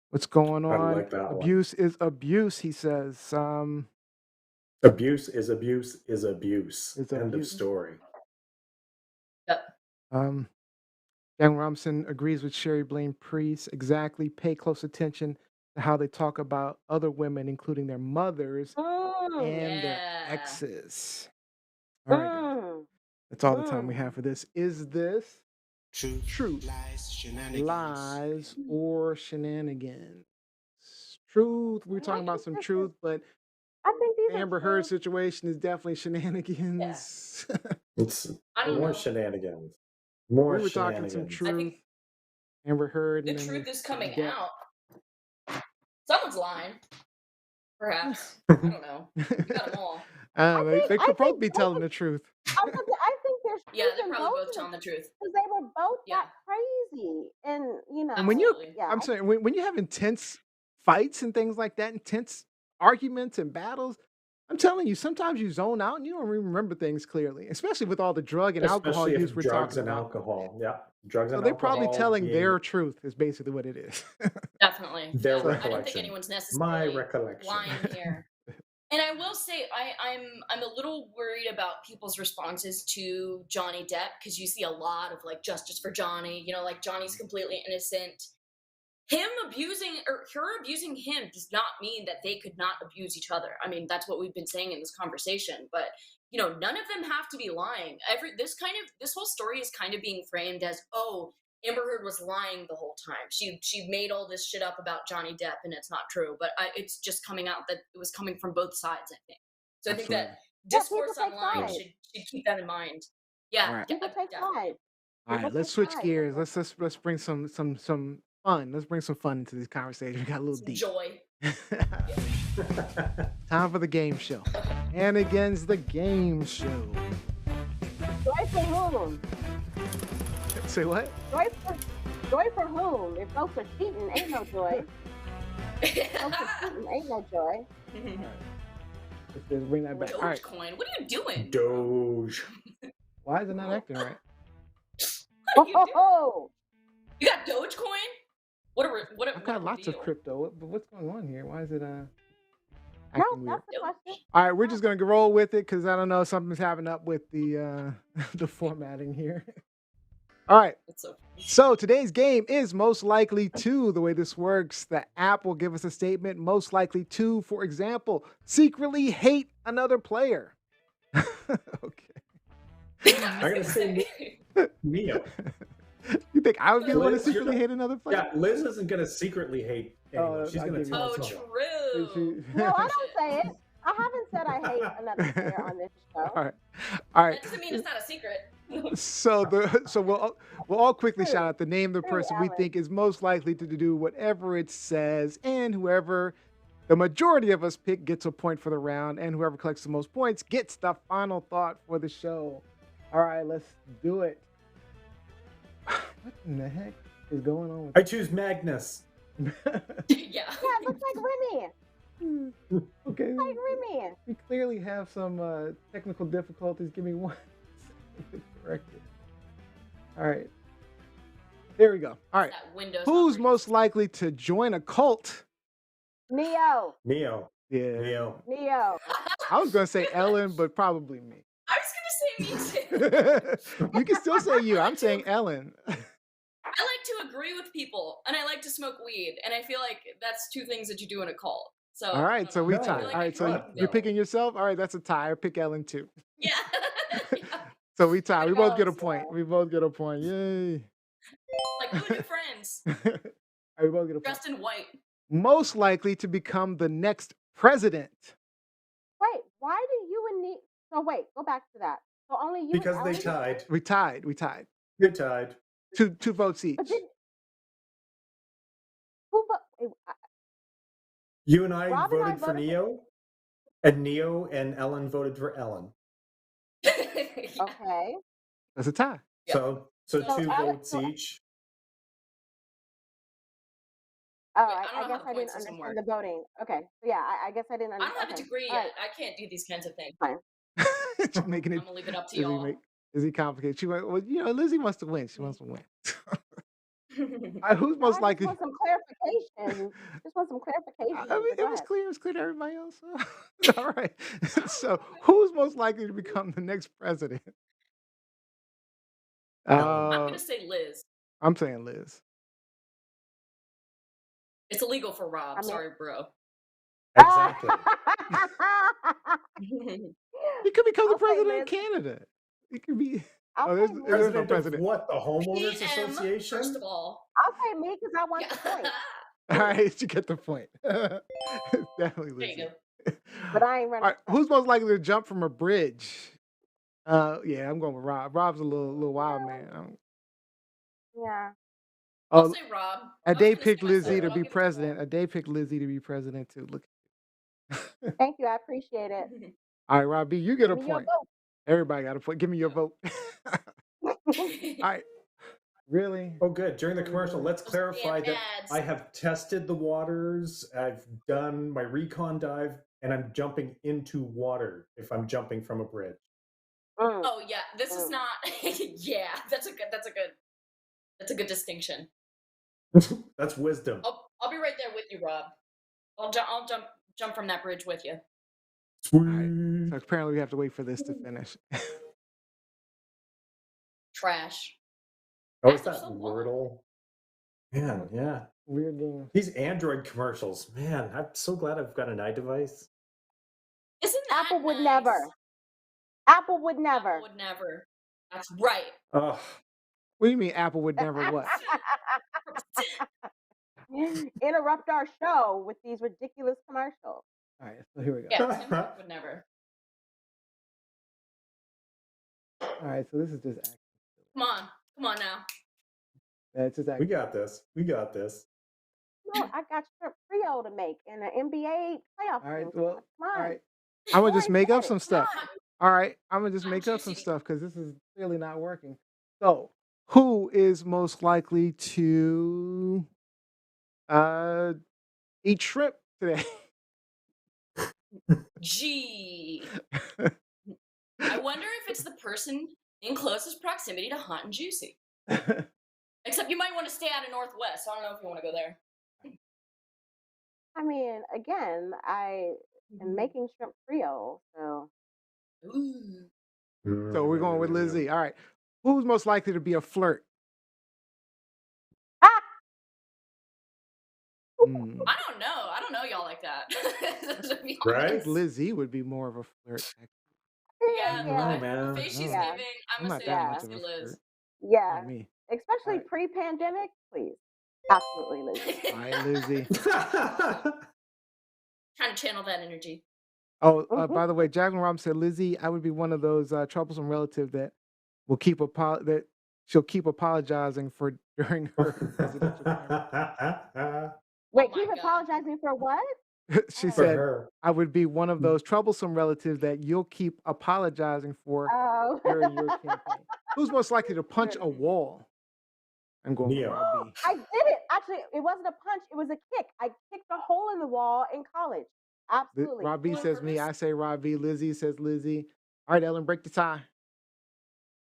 what's going I on? like that one. Abuse is abuse, he says. Abuse is abuse is abuse. It's End abuse. of story. Yep. Dan Robinson agrees with Sherry Blaine Priest. Exactly. Pay close attention to how they talk about other women, including their mothers and their Yeah. exes. All right, guys. That's all the time we have for this. Is this truth, lies, or shenanigans? Truth. We're talking about some truth, but I think these Amber are Heard true. situation is definitely shenanigans. It's I don't more know. shenanigans. We More were talking some shenanigans. I truth. think Amber Heard. the And then truth is coming Depp. out. Someone's lying. Perhaps. I don't know. You got them all. They could both be telling the truth. I think there's Yeah, truth they're in probably both both of them, telling the truth. because they were both Yeah. that crazy, and And when you, Absolutely. yeah, I'm saying, when you have intense fights and things like that, intense arguments and battles, I'm telling you, sometimes you zone out and you don't even remember things clearly, especially with all the drug and alcohol Especially use if we're drugs talking and about. alcohol. Yeah. Drugs So and they're alcohol. probably telling being their truth is basically what it is. Definitely. their Yeah. I don't think recollection. anyone's My necessarily recollection. lying here. And I will say, I'm a little worried about people's responses to Johnny Depp, because you see a lot of like justice for Johnny. Like Johnny's completely innocent. Him abusing, or her abusing him, does not mean that they could not abuse each other. I mean, that's what we've been saying in this conversation. But none of them have to be lying. This whole story is kind of being framed as, oh, Amber Heard was lying the whole time. She made all this shit up about Johnny Depp, and it's not true. But it's just coming out that it was coming from both sides, I think. So I think that discourse people take online sides. should keep that in mind. Yeah, All right. People take definitely. sides. All People right, let's take switch sides. gears. Let's bring some fun. Let's bring some fun into this conversation. We got a little Some deep. joy. Time for the game show. Shenanigans, the game show. Joy for whom? Say what? Joy for whom? If folks are cheating, ain't no joy. If folks are cheating, ain't no joy. Let's bring that back. All right. Dogecoin. What are you doing? Doge. Why is it not acting right? What are you doing? Oh, You got Dogecoin? I've got lots of crypto, but what's going on here? Why is it no, acting weird? that's the question. All right, we're just gonna roll with it because I don't know, something's happening up with the the formatting here. All right. That's so funny. So today's game is most likely to. The way this works, the app will give us a statement. Most likely to, for example, secretly hate another player. Okay. I'm gonna say Neo. You think I would be the one to Liz, you're secretly not- hate another player? Yeah, Liz isn't gonna secretly hate anyone. She's I gonna give you tell Oh, that. someone. true. No, I don't say it. I haven't said I hate another player on this show. All right. That doesn't mean it's not a secret. So we'll all quickly shout out the name of the True, person we Alan. think is most likely to do whatever it says, and whoever the majority of us pick gets a point for the round, and whoever collects the most points gets the final thought for the show. All right, let's do it. What in the heck is going on with I choose Magnus. Yeah. Yeah, it looks like Remy. Okay, Like Remy. we clearly have some technical difficulties. Give me one second to correct it. All right. There we go. All right. That Windows Who's operating most likely to join a cult? Neo. Neo. Yeah. Neo. Neo. I was going to say Ellen, but probably me. I was gonna say me too. You can still say you. I'm saying Ellen. I like to agree with people, and I like to smoke weed, and I feel like that's two things that you do in a cult. So All right, so we No. tie. I feel All right, so can you're go. picking yourself? All right, that's a tie. I pick Ellen too. yeah. Yeah. So we tie. We both get a So- point. We both get a point. Yay. Like, who are new friends? All right, we both get a point. Dressed in white. most likely to become the next president? Wait, why do you and me? So wait, go back to that. So only you Because and they Ellen? tied. We tied. They tied. Two votes But each. did who? You and I Rob and I voted for voted Neo, and Neo and Ellen voted for Ellen. Okay. That's a tie. Yeah. So So two Ellen. votes each. Oh, Wait, I I don't know guess how the I point didn't system understand works. the voting. Okay, so yeah, I guess I didn't I don't understand. have a Okay, degree all yet. right, I can't do these kinds of things. fine. She's making I'm it. gonna leave it up to Is he y'all. is he complicated? She went, well, Lizzie wants to win. She wants to win. Who's No, most I just likely? want some clarification. Just want some clarification. I mean, But it go was ahead. clear. It was clear to everybody else. All right. So, who's most likely to become the next president? I'm Uh, gonna say Liz. I'm saying Liz. It's illegal for Rob. I mean, Sorry, bro. Exactly. He could become the I'll say president of Liz. Canada. He could be. I'll Oh, say there's me. no President of president. what? The Homeowners PM, Association? first of all. I'll say me because I want the point. All right, you get the point. It's definitely There you Lizzie. go. But I ain't All running. right, who's most likely to jump from a bridge? Yeah, I'm going with Rob. Rob's a little wild man. Yeah. I'll Oh, say Rob. a I was day gonna say picked Lizzie myself, to but I'll be give it to president. A day picked Lizzie to be president too. Look. Thank you. I appreciate it. Rob. All right, Rob B, you get a Give me your point. Everybody got a point. Give me your vote. All vote. right, really? Oh, good. During the commercial, let's Those clarify damn that ads. I have tested the waters. I've done my recon dive, and I'm jumping into water if I'm jumping from a bridge. Oh yeah, this is not. Yeah, that's a good distinction. That's wisdom. I'll be right there with you, Rob. I'll jump from that bridge with you. All right. So apparently we have to wait for this to finish. Trash. Oh, is Ads are that so long. Wordle? Man, yeah. Weird game. These Android commercials, man, I'm so glad I've got an iDevice. Isn't that Apple would nice? never. Apple would never. Apple would never. That's right. Oh, What do you mean Apple would never what? Interrupt our show with these ridiculous commercials. All right, so here we go. Yeah, Tim Cook would never. All right, so this is just action. Come on now. It's just we action. got this. We got this. No, I got shrimp Creole to make in an NBA playoff All right, game. well, Come all on. right. I'm gonna just make up said some it. stuff. Come All right, I'm gonna just I'm make up some juicy. stuff because this is clearly not working. So, who is most likely to eat shrimp today? Gee. I wonder if it's the person in closest proximity to Hot and Juicy. Except you might want to stay out of Northwest. So I don't know if you want to go there. I mean, again, I am making shrimp Creole, so. Ooh. So we're going with Lizzie. All right, who's most likely to be a flirt? Ah! Hmm. I don't know. I don't know y'all like that. To be Right? I think honest. Lizzie would be more of a flirt. Yeah, know, the man. face she's Yeah. giving, I'm I'm not gonna that say, much of a Liz. flirt. Yeah. Not me. Especially Alright. pre-pandemic, please. Absolutely, Lizzie. All right, Lizzie. Trying to channel that energy. Oh, by the way, Jacqueline Robin said, Lizzie, I would be one of those troublesome relatives that will that she'll keep apologizing for during her presidential campaign. Wait, Oh keep my God. apologizing for what? She For said, her. I would be one of those troublesome relatives that you'll keep apologizing for Oh. during your campaign. Who's most likely to punch a wall? I'm going Neo. with Rob B. I did it. Actually, it wasn't a punch. It was a kick. I kicked a hole in the wall in college. Absolutely. Rob B On says me. purpose? I say Rob B. Lizzie says Lizzie. All right, Ellen, break the tie.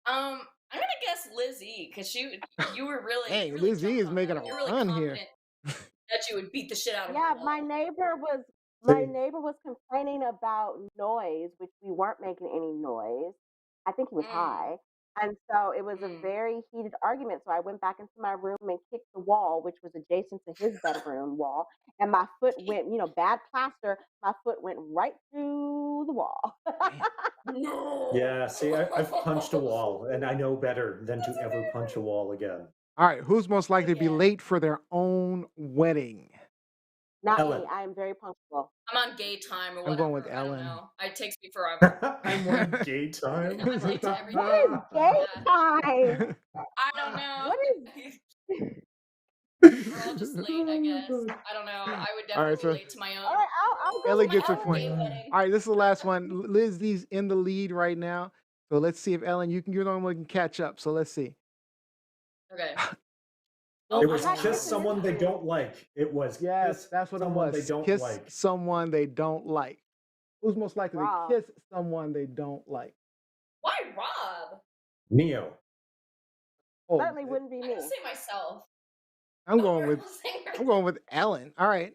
I'm gonna guess Lizzie because you were really. Hey, really Lizzie jumped is on making that. a You're really run here. confident that you would beat the shit out of Yeah, her. my neighbor was complaining about noise, which we weren't making any noise. I think he was high. And so it was a very heated argument. So I went back into my room and kicked the wall, which was adjacent to his bedroom wall. And my foot went, bad plaster, my foot went right through the wall. No. Yeah, see, I've punched a wall, and I know better than to ever punch a wall again. All right, who's most likely to be Again. late for their own wedding? Not Ellen. me. I am very punctual. I'm on gay time or I'm whatever. going with I don't Ellen. know. It takes me forever. I'm on gay time. I'm late to everything. What is gay time? I don't know. What is? We're all just late, I guess. I don't know. I would All right, definitely so late to my All own. right, I'll go Ellie with gets a own point. gay Ellen. wedding. All right, this is the last one. Lizzie's in the lead right now. So let's see if Ellen, you're the one who can catch up. So let's see. Okay. It was I'm not kiss kissing someone they anybody. don't like. It was Yes, kiss that's what it someone was. they don't Kiss like. someone they don't like. Who's most likely to Rob. kiss someone they don't like? Why Rob? Neo. Oh, Certainly wouldn't be I me. would say myself. I'm going with Singer. I'm going with Ellen. All right,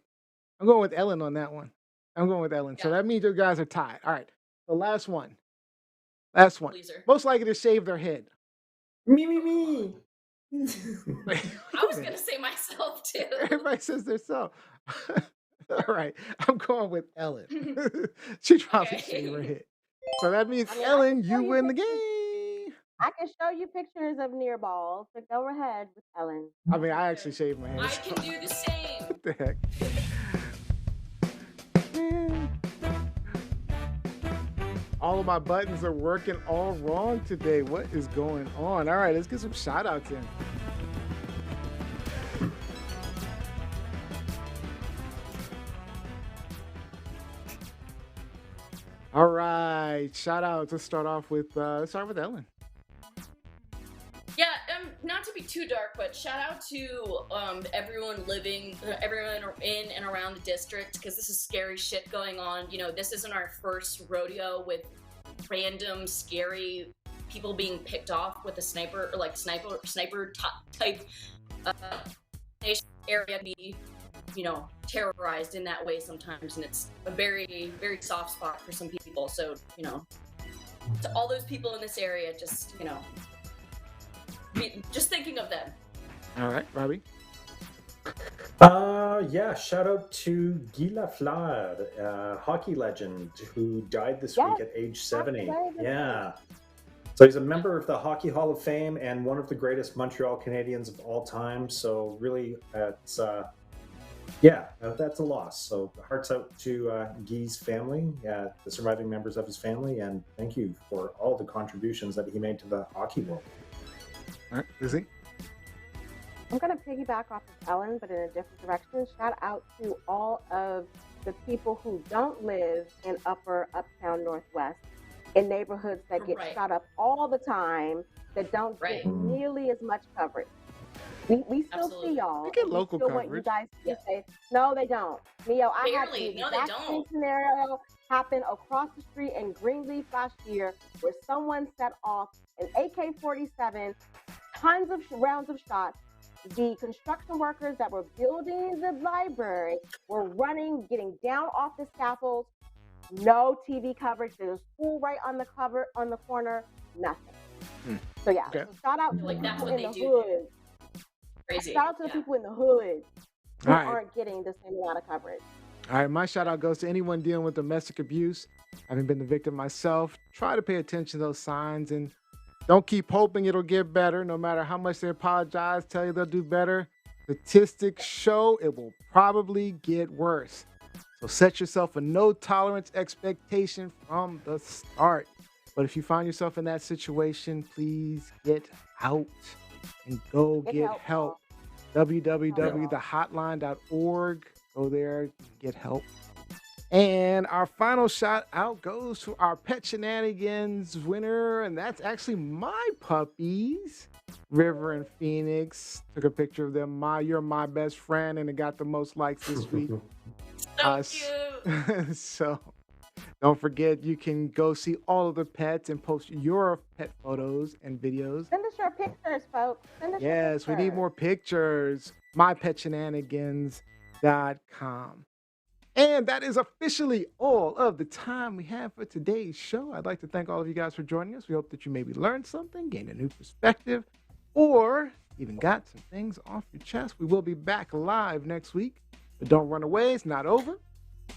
I'm going with Ellen on that one. I'm going with Ellen. So Yeah. that means you guys are tied. All right, the last one. Last one. Pleaser. Most likely to shave their head. Me. Wait I a was minute. gonna say myself too. Everybody says they're so. All right, I'm going with Ellen. She probably shaved her Okay. head. So that means I mean, I Ellen, can show you you win the pictures. game. I can show you pictures of near balls, but go ahead with Ellen. I mean, I actually shaved my head. I so can do the same. what the heck? Man. All of my buttons are working all wrong today. What is going on? All right, let's get some shout outs in. All right, shout outs. Let's start off with Ellen. Yeah, not to be too dark, but shout out to everyone in and around the district, because this is scary shit going on. You know, this isn't our first rodeo with random scary people being picked off with a sniper or like sniper type area be, you know, terrorized in that way sometimes, and it's a very, very soft spot for some people. So, you know, to all those people in this area, just, you know, just thinking of them. All right, Robbie. Yeah, shout out to Guy Lafleur, hockey legend who died this week at age 70. Yeah. So he's a member of the Hockey Hall of Fame and one of the greatest Montreal Canadiens of all time. So really, it's that's a loss. So hearts out to Guy's family, the surviving members of his family, and thank you for all the contributions that he made to the hockey world. All right, Lizzie. I'm going to piggyback off of Ellen, but in a different direction. Shout out to all of the people who don't live in upper uptown Northwest, in neighborhoods that get shot up all the time, that don't get nearly as much coverage. We still see y'all. They get local we still coverage. Want you guys to say, no, they don't. Neo, I had the exact same scenario happen across the street in Greenleaf last year, where someone set off an AK-47, tons of rounds of shots. The construction workers that were building the library were running, getting down off the scaffolds. No TV coverage. There's a school right on the corner. Nothing. So yeah. So shout out to the people in the hood. Crazy. Shout out to the people in the hood who aren't getting the same amount of coverage. All right, my shout out goes to anyone dealing with domestic abuse. Having been the victim myself, try to pay attention to those signs and don't keep hoping it'll get better. No matter how much they apologize, tell you they'll do better. Statistics show it will probably get worse. So set yourself a no tolerance expectation from the start. But if you find yourself in that situation, please get out and go get help. www.thehotline.org. Go there, get help. And our final shout out goes to our Pet Shenanigans winner, and that's actually my puppies, River and Phoenix. Took a picture of them. You're my best friend, and it got the most likes this week. So cute. So don't forget, you can go see all of the pets and post your pet photos and videos. Send us your pictures, folks. Yes, we need more pictures. mypetshenanigans.com. And that is officially all of the time we have for today's show. I'd like to thank all of you guys for joining us. We hope that you maybe learned something, gained a new perspective, or even got some things off your chest. We will be back live next week, but don't run away. It's not over.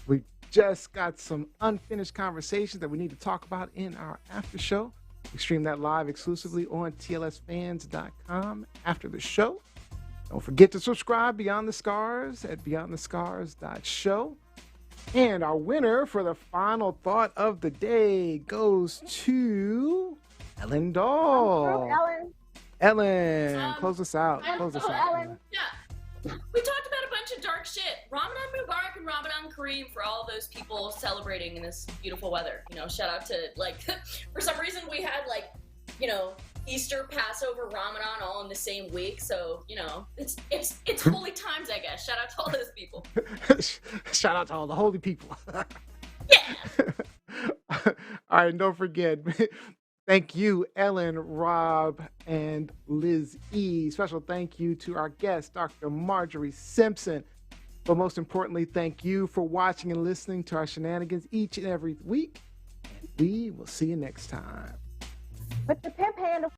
We've just got some unfinished conversations that we need to talk about in our after show. We stream that live exclusively on TLSfans.com after the show. Don't forget to subscribe Beyond the Scars at beyondthescars.show. And our winner for the final thought of the day goes to Ellen Dahl. Ellen, close us out. Close us out. Ellen. Yeah. We talked about a bunch of dark shit. Ramadan Mubarak and Ramadan Kareem for all those people celebrating in this beautiful weather. You know, shout out to, like, for some reason we had, like, you know, Easter, Passover, Ramadan all in the same week. So, you know, it's holy times, I guess. Shout out to all those people. Shout out to all the holy people. Yeah. All right, and don't forget, thank you, Ellen, Rob, and Liz E. Special thank you to our guest, Dr. Marjorie Simpson. But most importantly, thank you for watching and listening to our shenanigans each and every week. And we will see you next time. Put the pimp handle.